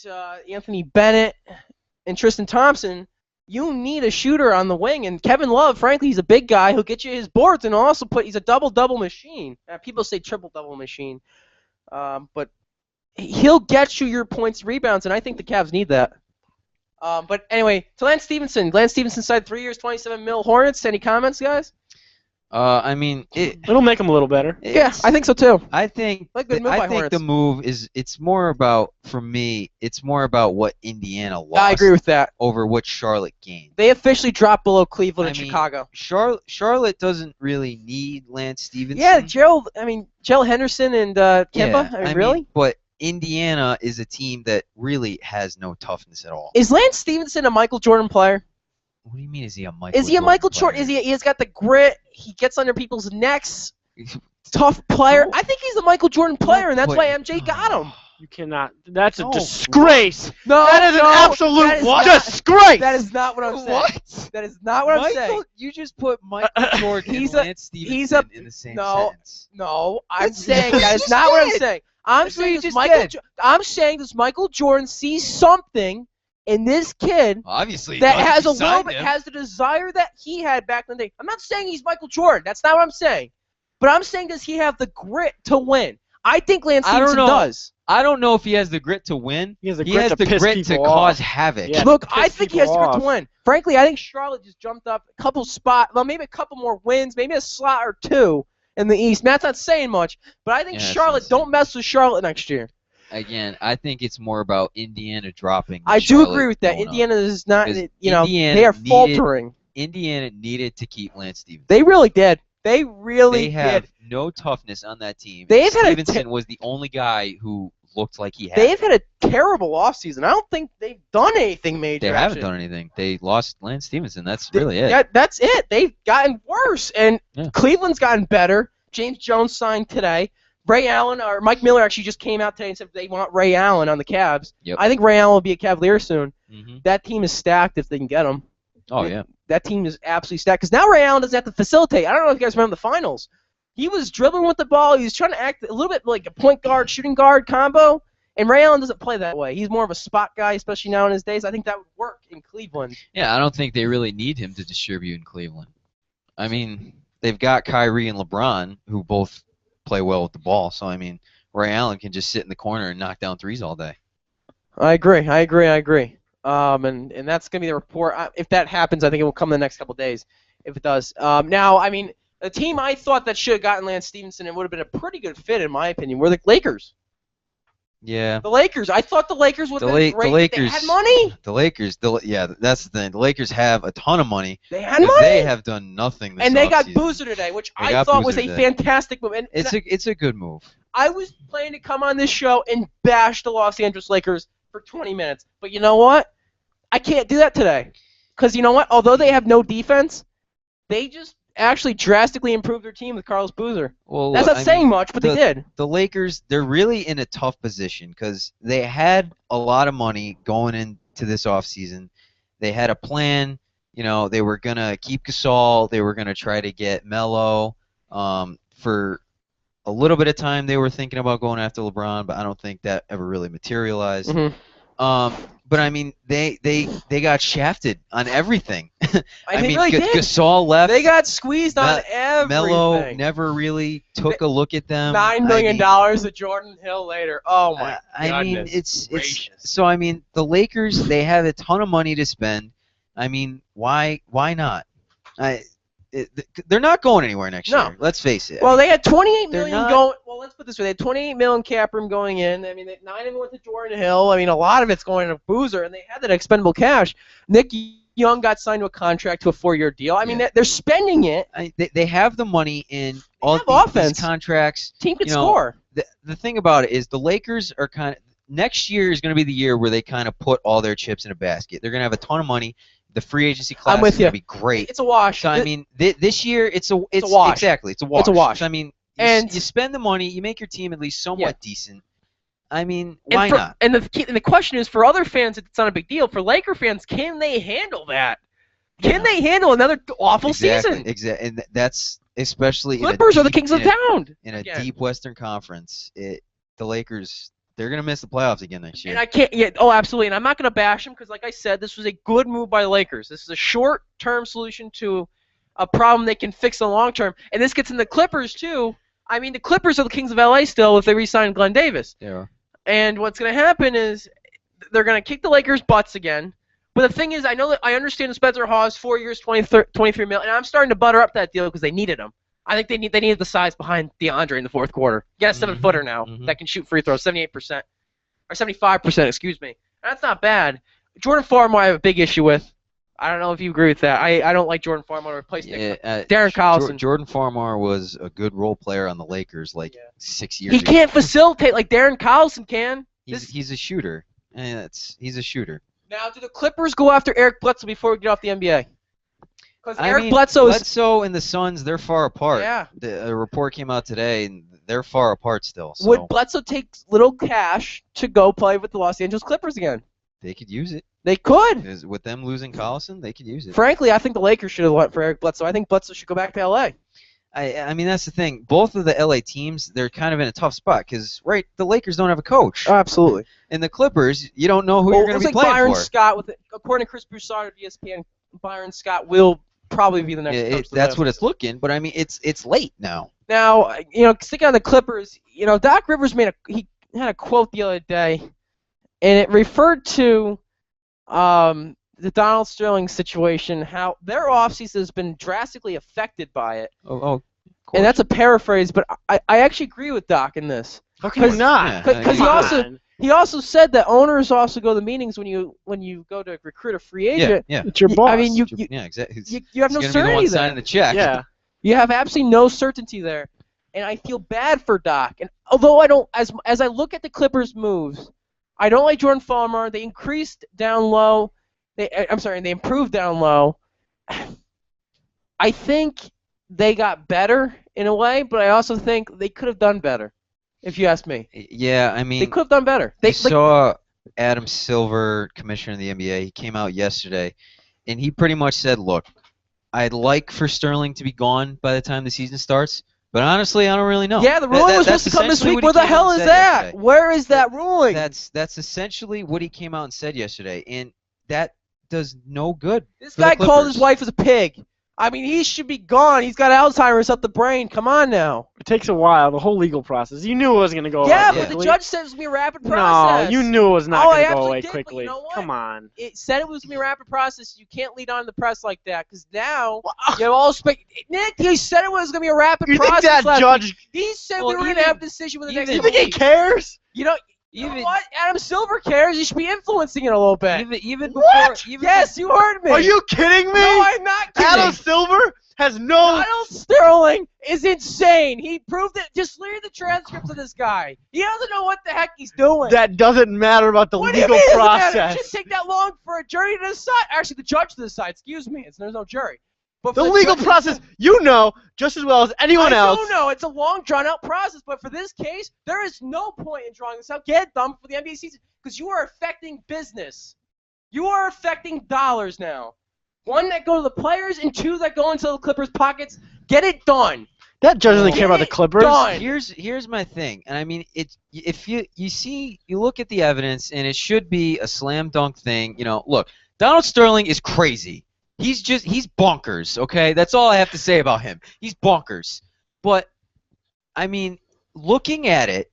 Anthony Bennett and Tristan Thompson. You need a shooter on the wing, and Kevin Love, frankly, he's a big guy who'll get you his boards and also he's a double-double machine. People say triple-double machine, but he'll get you your points, rebounds, and I think the Cavs need that. But anyway, to Lance Stephenson. Lance Stephenson signed 3 years, $27 million. Hornets. Any comments, guys? I mean, it'll make him a little better. Yeah, I think so too. I think Hornets. the move it's more about, for me, it's more about what Indiana lost. I agree with that. Over what Charlotte gained. They officially dropped below Cleveland and Chicago. Charlotte doesn't really need Lance Stephenson. Yeah, Gerald Henderson and Kemba. Yeah, really? Mean, but Indiana is a team that really has no toughness at all. Is Lance Stephenson a Michael Jordan player? What do you mean? Is he a Michael? Is he a Michael Jordan? player? He's got the grit. He gets under people's necks. Tough player. I think he's a Michael Jordan player, and that's why MJ got him. You cannot. That's a No. disgrace. No, That is an absolute that is not- disgrace. That is not what I'm saying. What? That is not what I'm saying. Michael, you just put Michael Jordan He's and a- Lance he's Stephenson a- in the same no. sentence. No, I'm That's- saying that's that is just not what I'm it. saying. I'm That's what saying you does just Michael. did. I'm saying does Michael Jordan see something in this kid Obviously, that he has a does. He little signed bit him. has the desire that he had back in the day. I'm not saying he's Michael Jordan. That's not what I'm saying. But I'm saying does he have the grit to win? I think Lance I don't Stephenson know. does. I don't know if he has the grit to win. He has the grit to the piss grit to people cause off. havoc. Yeah. Look, piss I think he has the people grit to off. win. Frankly, I think Charlotte just jumped up a couple spots. Well, maybe a couple more wins, maybe a slot or two in the East. Matt's not saying much, but I think Yeah, that's Charlotte, insane. don't mess with Charlotte next year. Again, I think it's more about Indiana dropping. I do Charlotte agree with that. going up. Indiana is not, 'Cause they are faltering. Indiana needed to keep Lance Stephenson. They really did. They really They have did. no toughness on that team. They've had a Stevenson was the only guy who looked like he had. They've had a terrible offseason. I don't think they've done anything major. They haven't actually. done anything. They lost Lance Stevenson. That's really it. Yeah, that's it. They've gotten worse, and Yeah. Cleveland's gotten better. James Jones signed today. Ray Allen or Mike Miller actually just came out today and said they want Ray Allen on the Cavs. Yep. I think Ray Allen will be a Cavalier soon. hmm That team is stacked if they can get him. Oh yeah. That team is absolutely stacked because now Ray Allen doesn't have to facilitate. I don't know if you guys remember the finals. He was dribbling with the ball. He was trying to act a little bit like a point guard, shooting guard combo. And Ray Allen doesn't play that way. He's more of a spot guy, especially now in his days. I think that would work in Cleveland. Yeah, I don't think they really need him to distribute in Cleveland. I mean, they've got Kyrie and LeBron who both play well with the ball. So I mean, Ray Allen can just sit in the corner and knock down threes all day. I agree. And that's going to be the report. If that happens, I think it will come in the next couple of days, if it does. Now, I mean, the team I thought that should have gotten Lance Stephenson and would have been a pretty good fit, in my opinion, were the Lakers. Yeah. The Lakers. I thought the Lakers would have been great. The Lakers. They had money. The Lakers. Yeah, that's the thing. The Lakers have a ton of money. They had 'Cause money. They have done nothing this And they got offseason. Boozer today, which They I got thought was Boozer a today. fantastic move. And It's a good move. I was planning to come on this show and bash the Los Angeles Lakers for 20 minutes. But you know what? I can't do that today. Because you know what? Although they have no defense, they just actually drastically improved their team with Carlos Boozer. Well, That's not I saying mean, much, but they did. The Lakers, they're really in a tough position because they had a lot of money going into this offseason. They had a plan. You know, they were going to keep Gasol. They were going to try to get Melo. For a little bit of time, they were thinking about going after LeBron, but I don't think that ever really materialized. Mm-hmm. But I mean, they got shafted on everything. I they mean, really did. Gasol left. They got squeezed on everything. Melo never really took a look at them. $9 million to Jordan Hill later. Oh my I mean, goodness it's gracious. so. I mean, the Lakers, they have a ton of money to spend. I mean, why not? They're not going anywhere next No. year. Let's face it. Well, they had 28 They're million not- going. Well, let's put it this way: they had 28 million cap room going in. I mean, 9 of it went to Jordan Hill. I mean, a lot of it's going to Boozer, and they had that expendable cash. Nick Young got signed to a contract to a 4-year deal. I mean, they're spending it. They have the money in all have these offense. contracts. Team can You know, score. The thing about it is the Lakers are kind of next year is going to be the year where they kind of put all their chips in a basket. They're going to have a ton of money. The free agency class I'm with is going you. to be great. It's a wash. So I mean, this year it's a wash. Exactly, it's a wash. It's a wash. So, I mean, And- you spend the money, you make your team at least somewhat decent. I mean, And why for- not? And the question is, for other fans, it's not a big deal. For Laker fans, can they handle that? Can they handle another awful season? Exactly, and that's especially Clippers are the kings of town. in a Again. deep Western Conference. The Lakers, they're going to miss the playoffs again next year. And I can't. Yeah. Oh, absolutely. And I'm not going to bash them because, like I said, this was a good move by the Lakers. This is a short-term solution to a problem they can fix in the long term. And this gets in the Clippers too. I mean, the Clippers are the kings of LA still if they re-sign Glenn Davis. Yeah. And what's going to happen is they're going to kick the Lakers' butts again. But the thing is, I understand Spencer Hawes 4 years, 23 million, and I'm starting to butter up that deal because they needed him. I think they needed the size behind DeAndre in the fourth quarter. You got a 7-footer now that can shoot free throws, 78% or 75%, excuse me. That's not bad. Jordan Farmer, I have a big issue with. I don't know if you agree with that. I don't like Jordan Farmar to replace Nick. Darren Collison. Jordan Farmar was a good role player on the Lakers 6 years He ago. can't facilitate like Darren Collison can. He's a shooter. He's a shooter. Now, do the Clippers go after Eric Bledsoe before we get off the NBA? Because Eric Bledsoe and the Suns, they're far apart. Yeah. The report came out today, and they're far apart still. So would Bledsoe take little cash to go play with the Los Angeles Clippers again? they could use it. They could. With them losing Collison, they could use it. Frankly, I think the Lakers should have went for Eric Bledsoe. I think Bledsoe should go back to LA. I mean, that's the thing. Both of the LA teams, they're kind of in a tough spot because, the Lakers don't have a coach. Oh, absolutely. And the Clippers, you don't know who you're going to be playing Byron for. Scott, according to Chris Broussard of ESPN, Byron Scott will probably be the next coach. That's what it's looking, but I mean, it's late now. Now, sticking on the Clippers, Doc Rivers he had a quote the other day, and it referred to the Donald Sterling situation, how their offseason has been drastically affected by it. Oh, and that's a paraphrase, but I actually agree with Doc in this. How can you not? Because he also said that owners also go to meetings when you go to recruit a free agent. Yeah. It's your boss. I mean, exactly. you have no He's gonna be the certainty one there. signing the check. Yeah. You have absolutely no certainty there, and I feel bad for Doc. And although I don't, as I look at the Clippers' moves, I don't like Jordan Farmar. They increased down low. They improved down low. I think they got better in a way, but I also think they could have done better, if you ask me. Yeah, I mean, They could have done better. I saw Adam Silver, commissioner of the NBA. He came out yesterday, and he pretty much said, look, I'd like for Sterling to be gone by the time the season starts, but honestly, I don't really know. Yeah, the ruling was supposed to come this week. Where the hell is that? Where is that ruling? That's essentially what he came out and said yesterday, and that does no good. This guy called his wife as a pig. I mean, he should be gone. He's got Alzheimer's up the brain. Come on now. It takes a while, the whole legal process. You knew it was going to go Yeah, away but quickly. the judge said it was going to be a rapid process. No, you knew it was not going to go away did, quickly. You know what? Come on. It said it was going to be a rapid process. You can't lead on the press like that because now you have all Nick, he said it was going to be a rapid process. You think that judge... He said we were going to have a decision within the next You couple think he cares? You know what? Adam Silver cares. He should be influencing it a little bit. Even before. What? Yes, you heard me. Are you kidding me? No, I'm not kidding. Adam Silver has no... Donald Sterling is insane. He proved it. Just read the transcripts of this guy. He doesn't know what the heck he's doing. That doesn't matter about the What do you legal mean it doesn't matter? It process. shouldn't take that long for a jury to decide. Actually, the judge to decide. Excuse me. There's no jury. But The for legal judge- process, you know just as well as anyone else. I don't know. It's a long, drawn-out process. But for this case, there is no point in drawing this out. Get it done for the NBA season because you are affecting business. You are affecting dollars now. One that go to the players and two that go into the Clippers' pockets. Get it done. That judge doesn't care about the Clippers. Done. Here's my thing, and I mean, if you look at the evidence, and it should be a slam dunk thing. Look, Donald Sterling is crazy. He's bonkers. Okay, that's all I have to say about him. He's bonkers. But I mean, looking at it,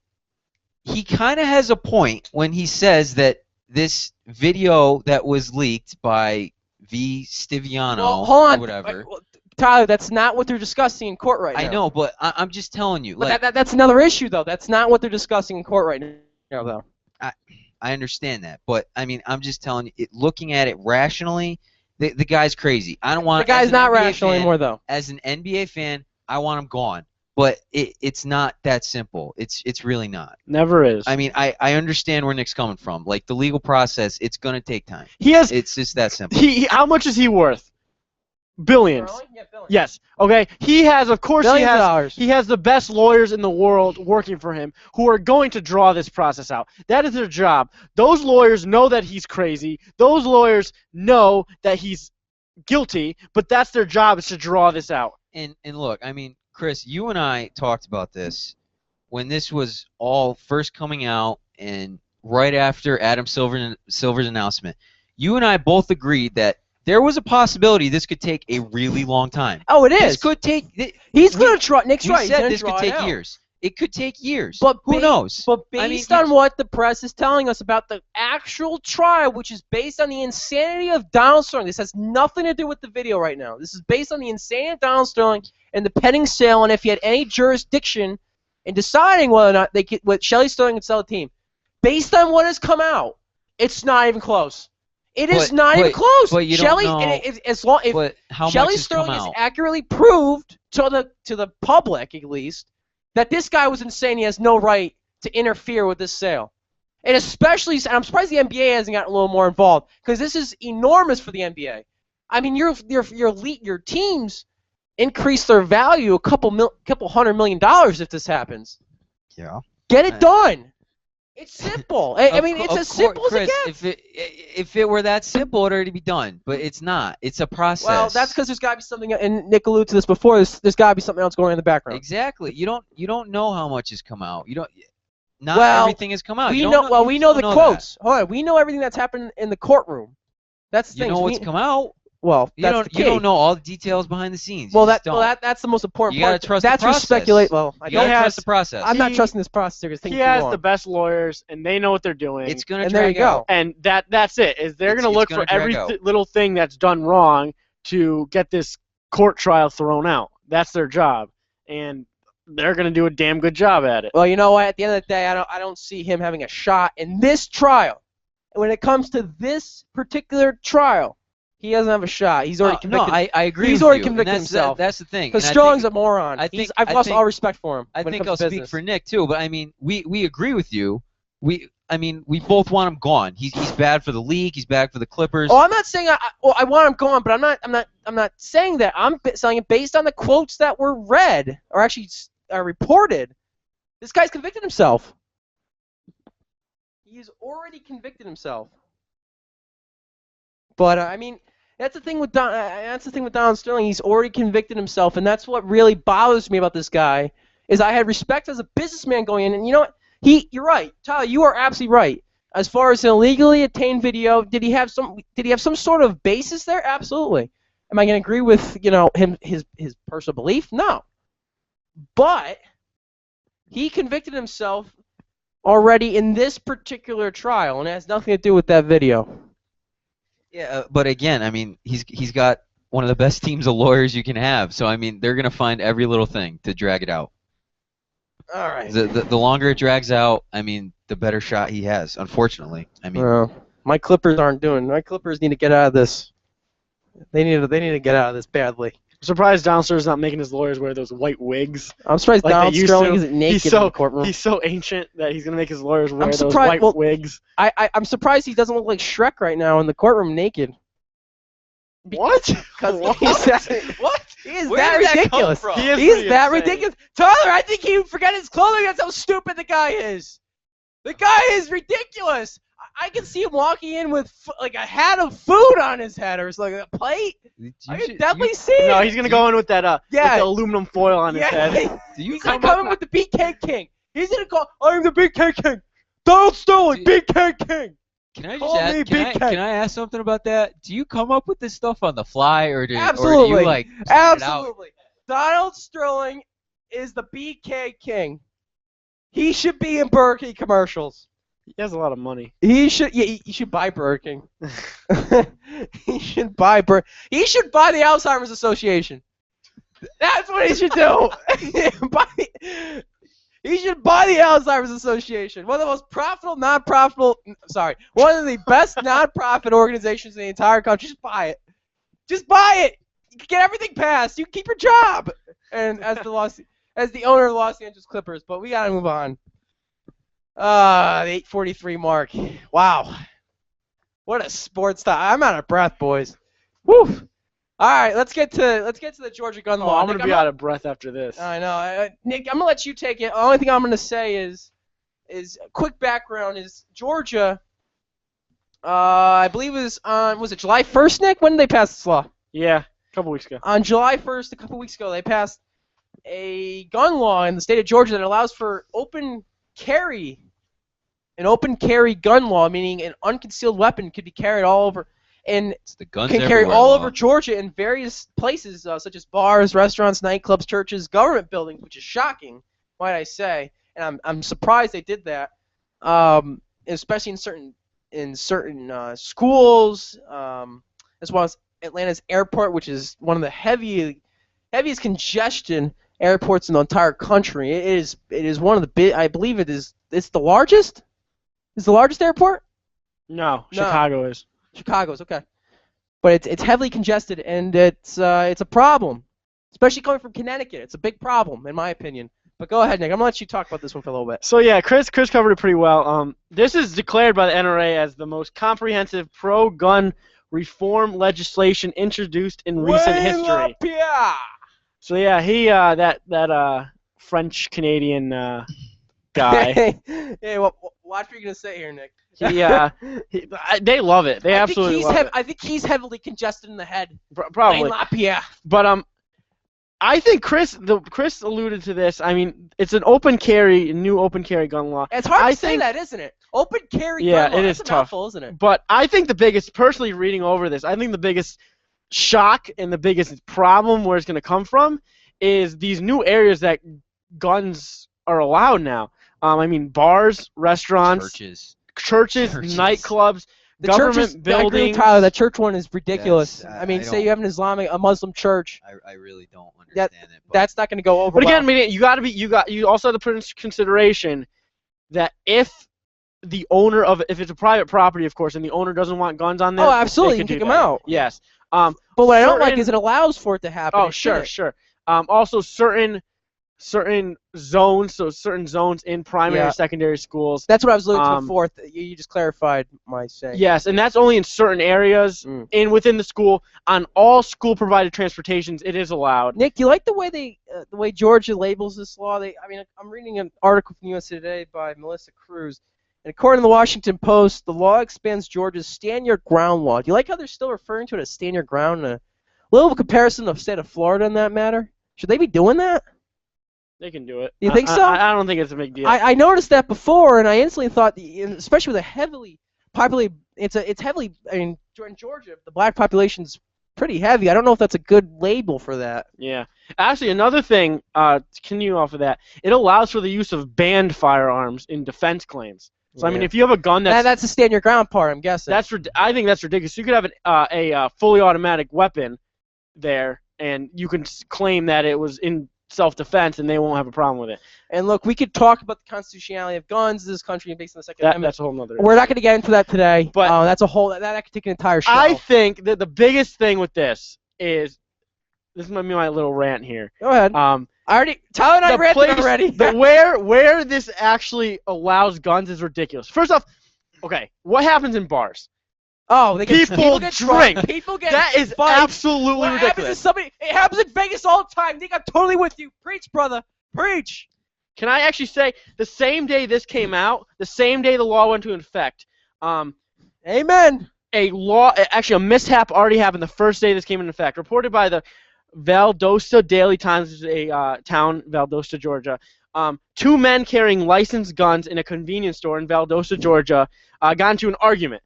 he kind of has a point when he says that this video that was leaked by V. Stiviano hold on. or whatever. Tyler, that's not what they're discussing in court right now. I know, but I'm just telling you. But that's another issue, though. That's not what they're discussing in court right now, though. I understand that, but I mean, I'm just telling you. Looking at it rationally, the guy's crazy. I don't want. The guy's not rational anymore, though. As an NBA fan, I want him gone. But it's not that simple. It's really not. Never is. I mean, I understand where Nick's coming from. Like the legal process, it's gonna take time. It's just that simple. How much is he worth? Billions. Yeah, billions. Yes. Okay. He has, of course, Billions of dollars. he has the best lawyers in the world working for him who are going to draw this process out. That is their job. Those lawyers know that he's crazy. Those lawyers know that he's guilty, but that's their job is to draw this out. And look, I mean, Chris, you and I talked about this when this was all first coming out and right after Adam Silver's announcement. You and I both agreed that there was a possibility this could take a really long time. Oh, it is. This could take. He's going to try. Nick's right. We said this could take years. It could take years. But who knows? But based on what the press is telling us about the actual trial, which is based on the insanity of Donald Sterling, this has nothing to do with the video right now. This is based on the insanity of Donald Sterling and the pending sale, and if he had any jurisdiction in deciding whether or not they could, what Shelley Sterling could sell the team. Based on what has come out, it's not even close. It is not even close. But you Shelley, don't know. if How Shelley much has come Sterling is out? accurately proved to the public, at least, that this guy was insane. He has no right to interfere with this sale. And especially, and I'm surprised the NBA hasn't gotten a little more involved, because this is enormous for the NBA. I mean, your teams increase their value a couple $100 million if this happens. Yeah. Get it done. It's simple. I mean, it's as simple Chris, as it gets. if it were that simple, it'd already be done. But it's not. It's a process. Well, that's because there's got to be something, and Nick alluded to this before. There's got to be something else going on in the background. Exactly. You don't know how much has come out. You don't. Not Well, everything has come out. We You know. don't Well, we know the don't quotes. Hold on. We know everything that's happened in the courtroom. That's the You thing. know what's come out. Well, You that's don't. the key. You don't know all the details behind the scenes. Well, You just don't. that's the most important You gotta part. trust the That's your process. speculate. Well, I You gotta don't. trust the process. I'm not He- trusting this process because He has the best lawyers, and they know what they're doing. It's gonna And there drag you go. out. And that's it. Is they're It's going to look gonna for drag every out. little thing that's done wrong to get this court trial thrown out. That's their job, and they're going to do a damn good job at it. Well, you know what? At the end of the day, I don't see him having a shot in this trial. When it comes to this particular trial, he doesn't have a shot. He's already convicted. No, I agree. He's with already you. convicted And that's, himself. That's the thing. Because And I Sterling's think- a moron. I think- I've I lost think- all respect for him. I when it think comes I'll to speak business. for Nick too, but I mean, we agree with you. We both want him gone. He's bad for the league. He's bad for the Clippers. Oh, I'm not saying I want him gone, but I'm not saying that. I'm saying it based on the quotes that were read or actually reported. This guy's convicted himself. He's already convicted himself. But I mean, that's the thing with Donald Sterling. He's already convicted himself, and that's what really bothers me about this guy. Is I had respect as a businessman going in, and you know what? You're right, Tyler. You are absolutely right. As far as an illegally obtained video, did he have some sort of basis there? Absolutely. Am I going to agree with his personal belief? No. But he convicted himself already in this particular trial, and it has nothing to do with that video. Yeah, but again, I mean, he's got one of the best teams of lawyers you can have. So I mean, they're gonna find every little thing to drag it out. All right. The longer it drags out, I mean, the better shot he has. Unfortunately, I mean, My Clippers need to get out of this. They need to get out of this badly. I'm surprised Donald Sterling's not making his lawyers wear those white wigs. I'm surprised Like they Donald used Sterling to. isn't naked in the courtroom. He's so ancient that he's gonna make his lawyers wear those surprised- white wigs. I'm surprised he doesn't look like Shrek right now in the courtroom naked. What? Because What? what? he is Where that did that come ridiculous. from? He is He's pretty that insane. ridiculous. Tyler, I think he forgot his clothing. That's how stupid the guy is. The guy is ridiculous. I can see him walking in with like a hat of food on his head or like a plate. I can definitely see it. No, he's gonna go in with that with Yeah. the aluminum foil on his head. He's gonna come in with the BK King. He's gonna call, I'm the BK King. Donald Sterling, BK King. Can I Call just me ask? Big Cat. Can I ask something about that? Do you come up with this stuff on the fly, or do Absolutely. you like plan it out? Absolutely. Donald Sterling is the BK King. He should be in Burger King commercials. He has a lot of money. He should. Yeah, he should buy Burger King. He should buy He should buy the Alzheimer's Association. That's what he should do. He should buy the Alzheimer's Association. One of the most profitable, one of the best non-profit organizations in the entire country. Just buy it. Just buy it. You can get everything passed. You keep your job. And as the owner of the Los Angeles Clippers, but we gotta move on. The 8:43 mark. Wow. What a sports time. I'm out of breath, boys. Woo. All right, let's get to the Georgia gun law. I'm gonna be out of breath after this. I know. Nick, I'm gonna let you take it. The only thing I'm gonna say is quick background is Georgia. I believe it was it July 1st, Nick? When did they pass this law? Yeah, a couple weeks ago. On July 1st, a couple weeks ago, they passed a gun law in the state of Georgia that allows for open carry. An open carry gun law, meaning an unconcealed weapon could be carried all over, and It's the guns can carry everywhere all law. over Georgia in various places, such as bars, restaurants, nightclubs, churches, government buildings, which is shocking, might I say. And I'm surprised they did that, especially in certain schools, as well as Atlanta's airport, which is one of the heaviest congestion airports in the entire country. It is one of the big. I believe it's the largest. Is the largest airport? No, Chicago is. Chicago's, okay. But it's heavily congested, and it's a problem, especially coming from Connecticut. It's a big problem, in my opinion. But go ahead, Nick. I'm going to let you talk about this one for a little bit. So, yeah, Chris covered it pretty well. This is declared by the NRA as the most comprehensive pro-gun reform legislation introduced in recent history. So, yeah, he, that French-Canadian guy. Hey, watch what you're going to say here, Nick. They love it. They absolutely love it. I think he's heavily congested in the head. Probably. But I think Chris alluded to this. I mean, it's an new open carry gun law. It's hard to say that, isn't it? Open carry gun law. Yeah, it is That's tough. a mouthful, isn't it? But I think personally reading over this, I think the biggest shock and the biggest problem where it's going to come from is these new areas that guns are allowed now. I mean, bars, restaurants, churches, nightclubs, government buildings. I agree with Tyler, that church one is ridiculous. I I mean, say you have a Muslim church. I really don't understand it. But That's not going to go over. But again, I mean, you also have to put into consideration that if it's a private property, of course, and the owner doesn't want guns on there. Oh, absolutely, you can kick them out. Yes. But what I don't like is it allows for it to happen. Oh, sure. Also, certain zones, so certain zones in primary and secondary schools. That's what I was looking to the fourth. You just clarified my saying. Yes, and that's only in certain areas within the school. On all school-provided transportations, it is allowed. Nick, do you like the way Georgia labels this law? I'm reading an article from USA Today by Melissa Cruz, and according to the Washington Post, the law expands Georgia's stand your ground law. Do you like how they're still referring to it as stand your ground? A little comparison of the state of Florida in that matter. Should they be doing that? They can do it. You think so? I don't think it's a big deal. I noticed that before, and I instantly thought, especially with a heavily populated, it's heavily. I mean, in Georgia, the black population's pretty heavy. I don't know if that's a good label for that. Yeah. Actually, another thing, to continue off of that, it allows for the use of banned firearms in defense claims. So I mean, if you have a gun that's the stand your ground part, I'm guessing. I think that's ridiculous. You could have a fully automatic weapon there, and you can claim that it was in self-defense, and they won't have a problem with it. And look, we could talk about the constitutionality of guns in this country based on the Second Amendment. That's a whole nother. We're not going to get into that today. But that's a whole. That could take an entire show. I think that the biggest thing with this is might be my little rant here. Go ahead. Tyler and I ranted already. Where this actually allows guns is ridiculous. First off, okay, what happens in bars? Oh, people get drink. Drunk. People get that is fights. absolutely ridiculous. It happens in Vegas all the time. Nick, I'm totally with you. Preach, brother. Preach. Can I actually say the same day this came out, the same day the law went into effect? Amen. A mishap already happened the first day this came into effect. Reported by the Valdosta Daily Times, which is a town, Valdosta, Georgia. 2 men carrying licensed guns in a convenience store in Valdosta, Georgia, got into an argument,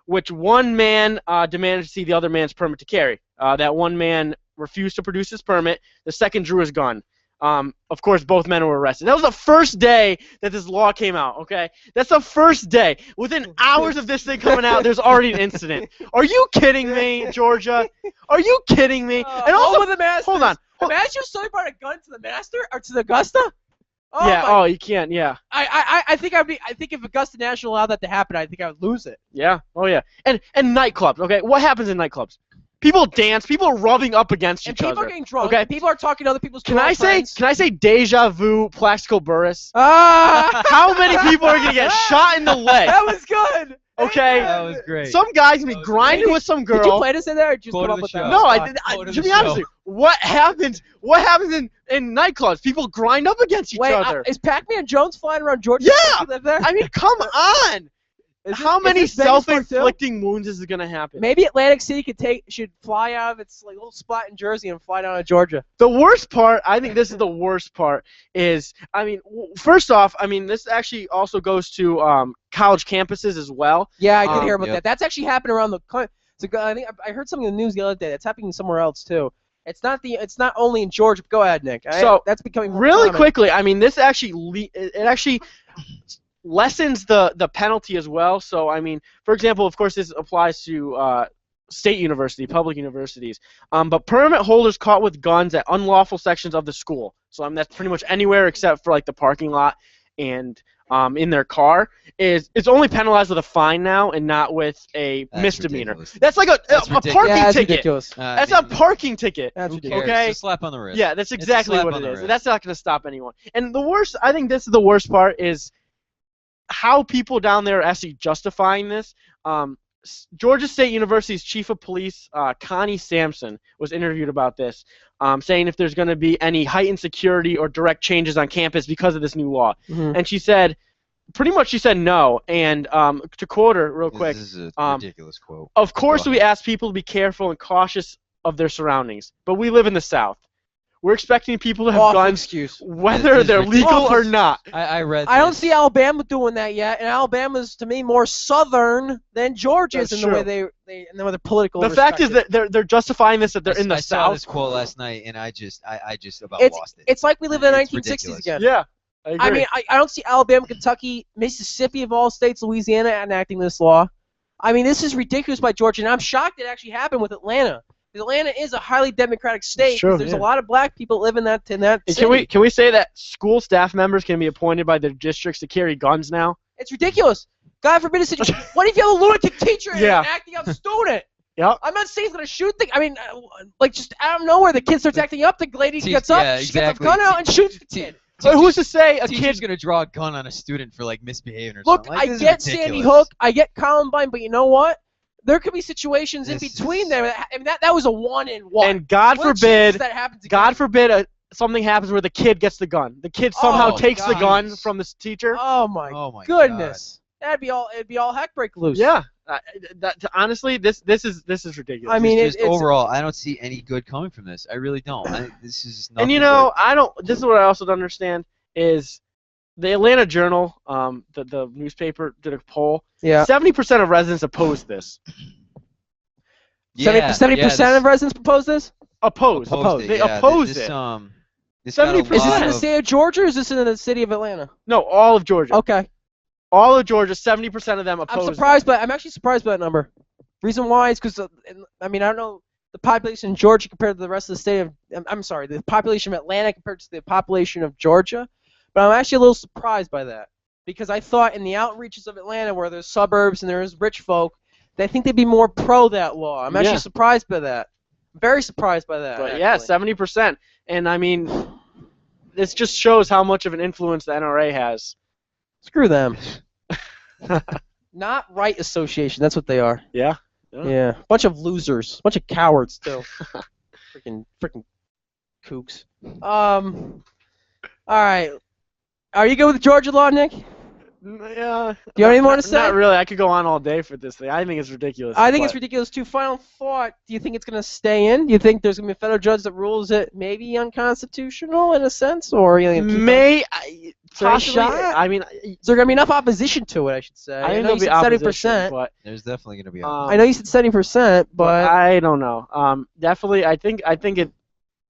which one man demanded to see the other man's permit to carry. That one man refused to produce his permit. The second drew his gun. Of course, both men were arrested. That was the first day that this law came out, okay? That's the first day. Within hours of this thing coming out, there's already an incident. Are you kidding me, Georgia? Are you kidding me? And also, with the master. Hold on. Imagine if somebody brought a gun to the master or to the Augusta. Oh, yeah. Oh, you can't. Yeah. I think if Augusta National allowed that to happen, I think I would lose it. Yeah. Oh, yeah. And nightclubs. Okay. What happens in nightclubs? People dance. People are rubbing up against each other. People are getting drunk. Okay. People are talking to other people's. Can I say deja vu, Plaxico Burress? How many people are gonna get shot in the leg? That was good. Okay. That was gret. Some guy's gonna be grinding with some girl. Did you plan to say that, or just come up with that? No, I did. To be honest with you, what happens in nightclubs? People grind up against each other. Is Pac-Man Jones flying around Georgia? Yeah. You live there? I mean, come on. How many self-inflicting wounds is going to happen? Maybe Atlantic City should fly out of its little spot in Jersey and fly down to Georgia. The worst part, I think this is the worst part, is, I mean, first off, I mean, this actually also goes to college campuses as well. Yeah, I did hear about that. That's actually happened around the country. I think I heard something in the news the other day. That's happening somewhere else too. It's not only in Georgia. Go ahead, Nick. That's becoming really quickly. I mean, this actually lessens the penalty as well. So, I mean, for example, of course, this applies to state university, public universities. But permit holders caught with guns at unlawful sections of the school. So, that's pretty much anywhere except for, like, the parking lot and in their car it's only penalized with a fine now and not with a That's misdemeanor. ridiculous. That's like a ridiculous. parking Yeah, that's ticket. ridiculous. That's a parking ticket. That's Who ridiculous. cares? Okay. It's a slap on the wrist. Yeah, that's It's a exactly slap what on it the is. wrist. That's not going to stop anyone. And the worst, I think this is the worst part, is how people down there are actually justifying this. Georgia State University's chief of police, Connie Sampson, was interviewed about this, saying if there's going to be any heightened security or direct changes on campus because of this new law. Mhm. And she said no. And to quote her real quick, This is a ridiculous quote. of course Go we ahead. ask people to be careful and cautious of their surroundings, but we live in the South. We're expecting people to have Awful guns excuse. whether This is they're legal ridiculous. or not. I read. I don't this. see Alabama doing that yet, and Alabama's to me more southern than Georgia's That's in the way true. they in the way they're political. The fact is that they're justifying this that they're in the I saw South. this quote last night, and I just about it's lost it. it's like we live in the It's 1960s ridiculous. again. Yeah, I agree. I mean, I don't see Alabama, Kentucky, Mississippi of all states, Louisiana enacting this law. I mean, this is ridiculous by Georgia, and I'm shocked it actually happened with Atlanta. Atlanta is a highly democratic state. true, 'Cause there's yeah. a lot of black people live in that And city. can we say that school staff members can be appointed by their districts to carry guns now? It's ridiculous. God forbid a situation. What if you have a lunatic teacher and Yeah. an acting up student? Yep. I'm not saying he's gonna shoot the. I mean, like just out of nowhere, the kid starts acting up. The lady gets up, yeah, she exactly. gets a gun out and shoots the kid. So who's to say a Teacher's kid? gonna draw a gun on a student for like misbehaving or Look, something. Like, I this is get Sandy ridiculous. Hook, I get Columbine, but you know what? There could be situations in This between is- there. I mean, that was a one in one. And God What a chance forbid, that happens again? God forbid, something happens where the kid gets the gun. The kid somehow Oh, takes the God. gun from the teacher. Oh my, Oh my goodness. It'd be all heck break loose. Yeah. Honestly, this is ridiculous. I mean, Just it's overall, I don't see any good coming from this. I really don't. This is nothing. And you know, I don't. This is what I also don't understand is the Atlanta Journal, the newspaper, did a poll. yeah. 70% of residents oppose this. 70% of residents propose this. Oppose. opposed it. They Yeah, oppose this, it. This got a 70%. Is this lot in the of- state of Georgia or is this in the city of Atlanta? No, all of Georgia. Okay. All of Georgia, 70% of them oppose. I'm actually surprised by that number. Reason why is because I mean I don't know the population in Georgia compared to the rest of the state of I'm sorry the population of Atlanta compared to the population of Georgia, but I'm actually a little surprised by that because I thought in the outreaches of Atlanta where there's suburbs and there's rich folk, I think they'd be more pro that law. I'm actually Yeah. surprised by that. Very surprised by that. But yeah, actually. 70%. And I mean, this just shows how much of an influence the NRA has. Screw them. Not right association. That's what they are. Yeah. Yeah. Bunch of losers. Bunch of cowards too. freaking kooks. All right. Are you good with the Georgia law, Nick? Yeah. Do you have anything more to say? Not really. I could go on all day for this thing. I think it's ridiculous. I think it's but- ridiculous too. Final thought. Do you think it's going to stay in? Do you think there's going to be a federal judge that rules it maybe unconstitutional in a sense? Or are you going to keep there a possibly. shot? I mean, Is there going to be enough opposition to it, I should say? I think know there'll you be said opposition, 70%. but There's definitely going to be. I know you said 70%, but I don't know. Definitely, I think it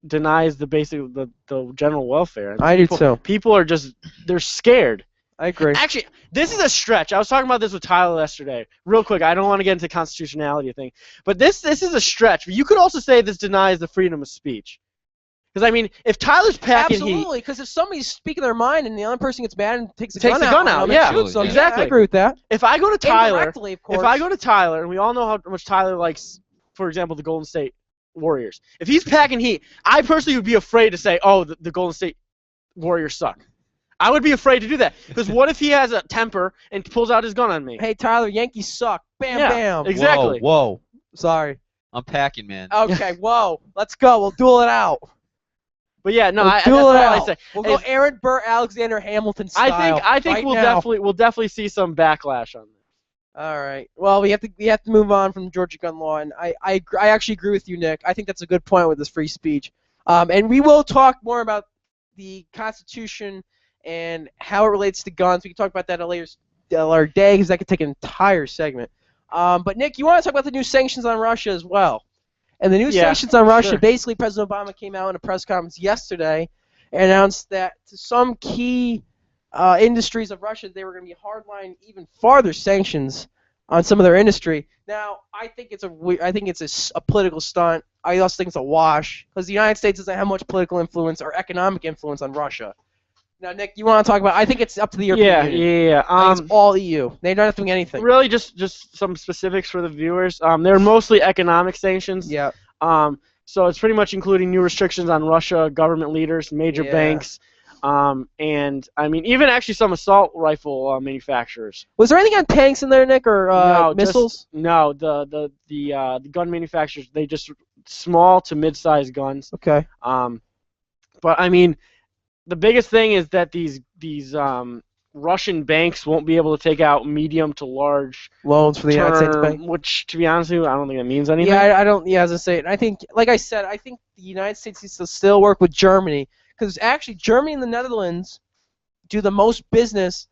denies the basic the general welfare. I do People- too. People are just they're scared. I agree. Actually, this is a stretch. I was talking about this with Tyler yesterday. Real quick, I don't want to get into constitutionality thing, but this is a stretch. You could also say this denies the freedom of speech. Because I mean, if Tyler's packing heat, Absolutely, because if somebody's speaking their mind and the other person gets mad and takes the Takes gun the out, gun on out, them yeah, and shoots them, exactly. I agree with that. if I go to Tyler, Indirectly, of course. if I go to Tyler, and we all know how much Tyler likes, for example, the Golden State Warriors. If he's packing heat, I personally would be afraid to say, "Oh, the Golden State Warriors suck." I would be afraid to do that because what if he has a temper and pulls out his gun on me? Hey, Tyler, Yankees suck. Bam, Yeah, bam. exactly. Whoa. Sorry. I'm packing, man. Okay, whoa. Let's go. We'll duel it out. But yeah, no, We'll that's duel all it I out. say. We'll go If- Aaron Burr, Alexander Hamilton style. I think right we'll now. definitely see some backlash on this. All right. Well, we have to move on from Georgia gun law, and I actually agree with you, Nick. I think that's a good point with this free speech. And we will talk more about the Constitution and how it relates to guns. We can talk about that at a later day because that could take an entire segment. But Nick, you want to talk about the new sanctions on Russia as well? And the new Yeah, sanctions on Russia, sure. basically President Obama came out in a press conference yesterday and announced that to some key industries of Russia, they were going to be hardline even farther sanctions on some of their industry. Now, I think it's a political stunt. I also think it's a wash because the United States doesn't have much political influence or economic influence on Russia. Now, Nick, you want to talk about? I think it's up to the European Union. Yeah. I think it's all EU. They're not doing anything. Really, just some specifics for the viewers. They're mostly economic sanctions. Yeah. So it's pretty much including new restrictions on Russia, government leaders, major banks, and I mean even actually some assault rifle manufacturers. Was there anything on tanks in there, Nick, or No, missiles? No, the gun manufacturers, they just small to mid-sized guns. Okay. But I mean, the biggest thing is that these Russian banks won't be able to take out medium to large Loans for the United States Bank. Which, to be honest with you, I don't think that means anything. Yeah, I don't. Yeah, as I say, I think, like I said, I think the United States needs to still work with Germany because actually Germany and the Netherlands do the most business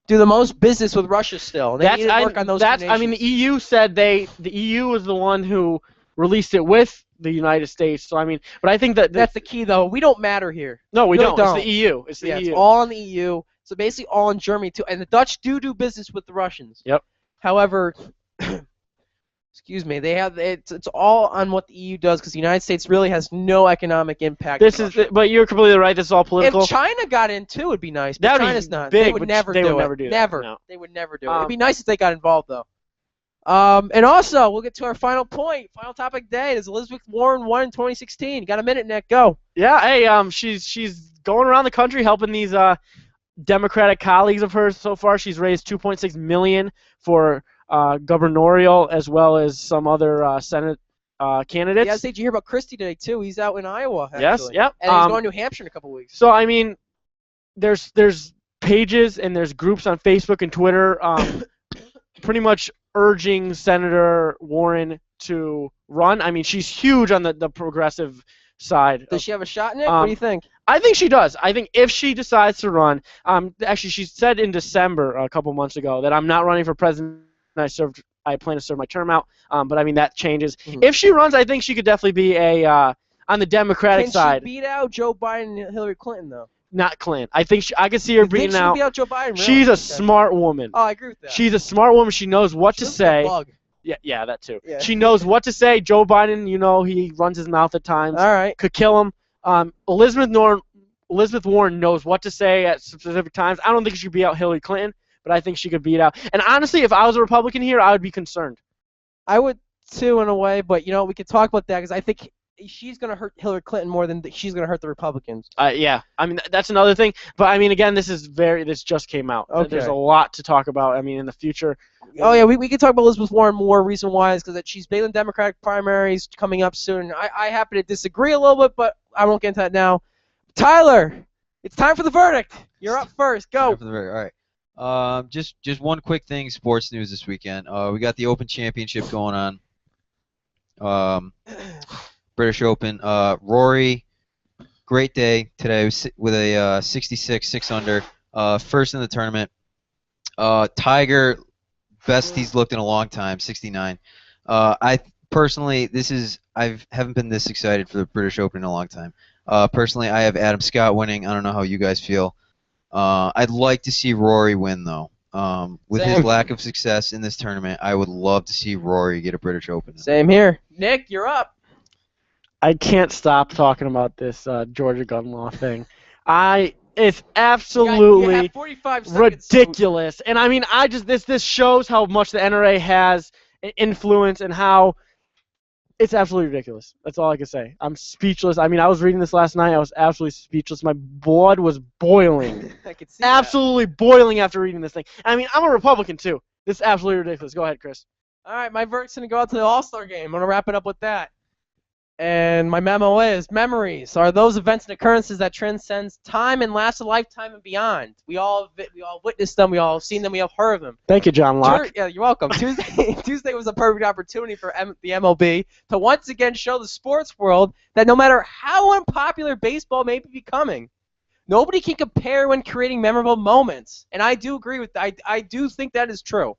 with Russia still. They need to work on those two nations. I mean, the EU said the EU was the one who released it with the United States. So I mean, but I think that's the key, though. We don't matter here. No, we really don't. It's the EU. It's the EU. It's all in the EU. So basically, all in Germany too. And the Dutch do business with the Russians. Yep. However, excuse me, it's all on what the EU does because the United States really has no economic impact. But you're completely right. This is all political. If China got in too, it'd be nice. But China's not. Big, they would never do it. Never. No. They would never do it. It'd be nice if they got involved though. And also, we'll get to our final point, final topic today. Is Elizabeth Warren won in 2016? Got a minute, Nick? Go. Yeah. Hey, she's going around the country helping these Democratic colleagues of hers. So far, she's raised $2.6 million for gubernatorial as well as some other Senate candidates. Yeah, did you hear about Christie today too? He's out in Iowa. Actually. Yes. Yep. And he's going to New Hampshire in a couple weeks. So I mean, there's pages and there's groups on Facebook and Twitter, pretty much urging Senator Warren to run. I mean, she's huge on the progressive side. Does she have a shot, Nick? What do you think? I think she does. I think if she decides to run, actually, she said in December a couple months ago that I'm not running for president. I plan to serve my term out. But I mean that changes. Mm-hmm. If she runs, I think she could definitely be on the Democratic side. Can she beat out Joe Biden and Hillary Clinton though? Not Clinton. I think I could see her beating out. Beat out Joe Biden. Really? She's a smart woman. Oh, I agree with that. She's a smart woman. She knows what to say. Bug. Yeah, that too. Yeah. She knows what to say. Joe Biden, he runs his mouth at times. All right. Could kill him. Elizabeth Warren knows what to say at specific times. I don't think she could beat out Hillary Clinton, but I think she could beat out. And honestly, if I was a Republican here, I would be concerned. I would too, in a way, but we could talk about that because I think she's going to hurt Hillary Clinton more than she's going to hurt the Republicans. Yeah. I mean, that's another thing. But I mean, again, this just came out. Okay. There's a lot to talk about. I mean, in the future. Oh yeah, we could talk about Elizabeth Warren more. Reason why is because she's big in Democratic primaries coming up soon. I happen to disagree a little bit, but I won't get into that now. Tyler, it's time for the verdict. You're up first. Go. Time for the verdict. All right. Just one quick thing, sports news this weekend. We got the Open Championship going on. British Open. Rory, great day today with a 66, 6 under, first in the tournament. Tiger, best he's looked in a long time, 69. I personally, I haven't been this excited for the British Open in a long time. Personally, I have Adam Scott winning. I don't know how you guys feel. I'd like to see Rory win though. With his lack of success in this tournament, I would love to see Rory get a British Open. Same here. Nick, you're up. I can't stop talking about this Georgia gun law thing. It's absolutely you have 45 ridiculous. And I mean, this shows how much the NRA has influence and how it's absolutely ridiculous. That's all I can say. I'm speechless. I mean, I was reading this last night. I was absolutely speechless. My blood was boiling. I could see absolutely boiling after reading this thing. I mean, I'm a Republican too. This is absolutely ridiculous. Go ahead, Chris. All right, my verdict's going to go out to the All-Star game. I'm going to wrap it up with that. And my memo is, memories are those events and occurrences that transcend time and last a lifetime and beyond. We all witnessed them. We all seen them. We all heard of them. Thank you, John Locke. Yeah, you're welcome. Tuesday was a perfect opportunity for the MLB to once again show the sports world that no matter how unpopular baseball may be becoming, nobody can compare when creating memorable moments. And I do agree with that. I do think that is true.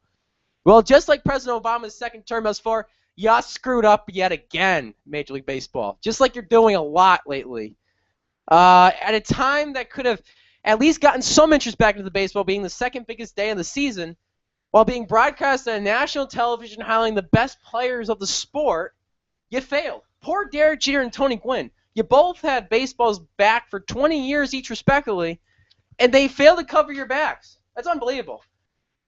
Well, just like President Obama's second term thus far, you screwed up yet again, Major League Baseball. Just like you're doing a lot lately. At a time that could have at least gotten some interest back into the baseball, being the second biggest day of the season, while being broadcast on national television highlighting the best players of the sport, you failed. Poor Derek Jeter and Tony Gwynn. You both had baseball's back for 20 years each respectively, and they fail to cover your backs. That's unbelievable.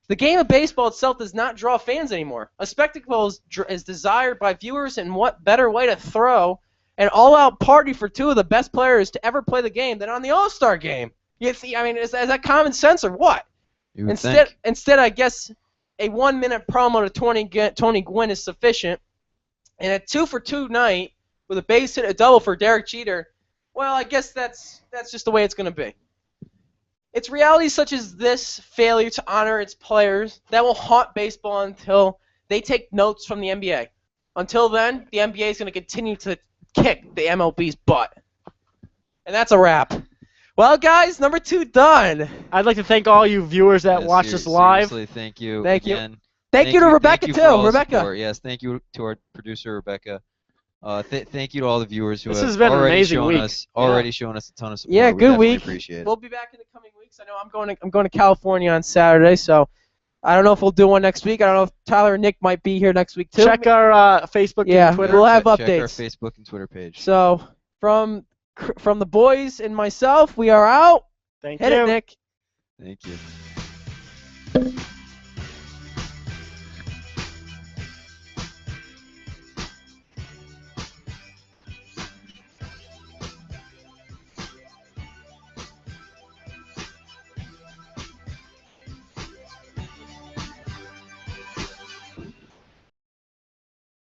The game of baseball itself does not draw fans anymore. A spectacle is desired by viewers, and what better way to throw an all-out party for two of the best players to ever play the game than on the All-Star game? You see, I mean, is that common sense or what? You would think. Instead, I guess a 1-minute promo to Tony Gwynn is sufficient, and a 2-for-2 night with a base hit, a double for Derek Jeter. Well, I guess that's just the way it's going to be. It's realities such as this failure to honor its players that will haunt baseball until they take notes from the NBA. Until then, the NBA is going to continue to kick the MLB's butt. And that's a wrap. Well, guys, number 2 done. I'd like to thank all you viewers that watched us live. Seriously, thank you. Thank you. Again. Thank you to Rebecca, for all too. the Rebecca. support. Yes, thank you to our producer, Rebecca. Thank you to all the viewers who This have has been an already amazing shown week. us a ton of support. Yeah, We good definitely week. Appreciate it. We'll be back in the coming weeks. I know I'm going to California on Saturday, so I don't know if we'll do one next week. I don't know if Tyler and Nick might be here next week too. Check our Facebook and Twitter. We'll have Check updates. our Facebook and Twitter page. So from the boys and myself, we are out. Thank Hit you. it, Nick. Thank you.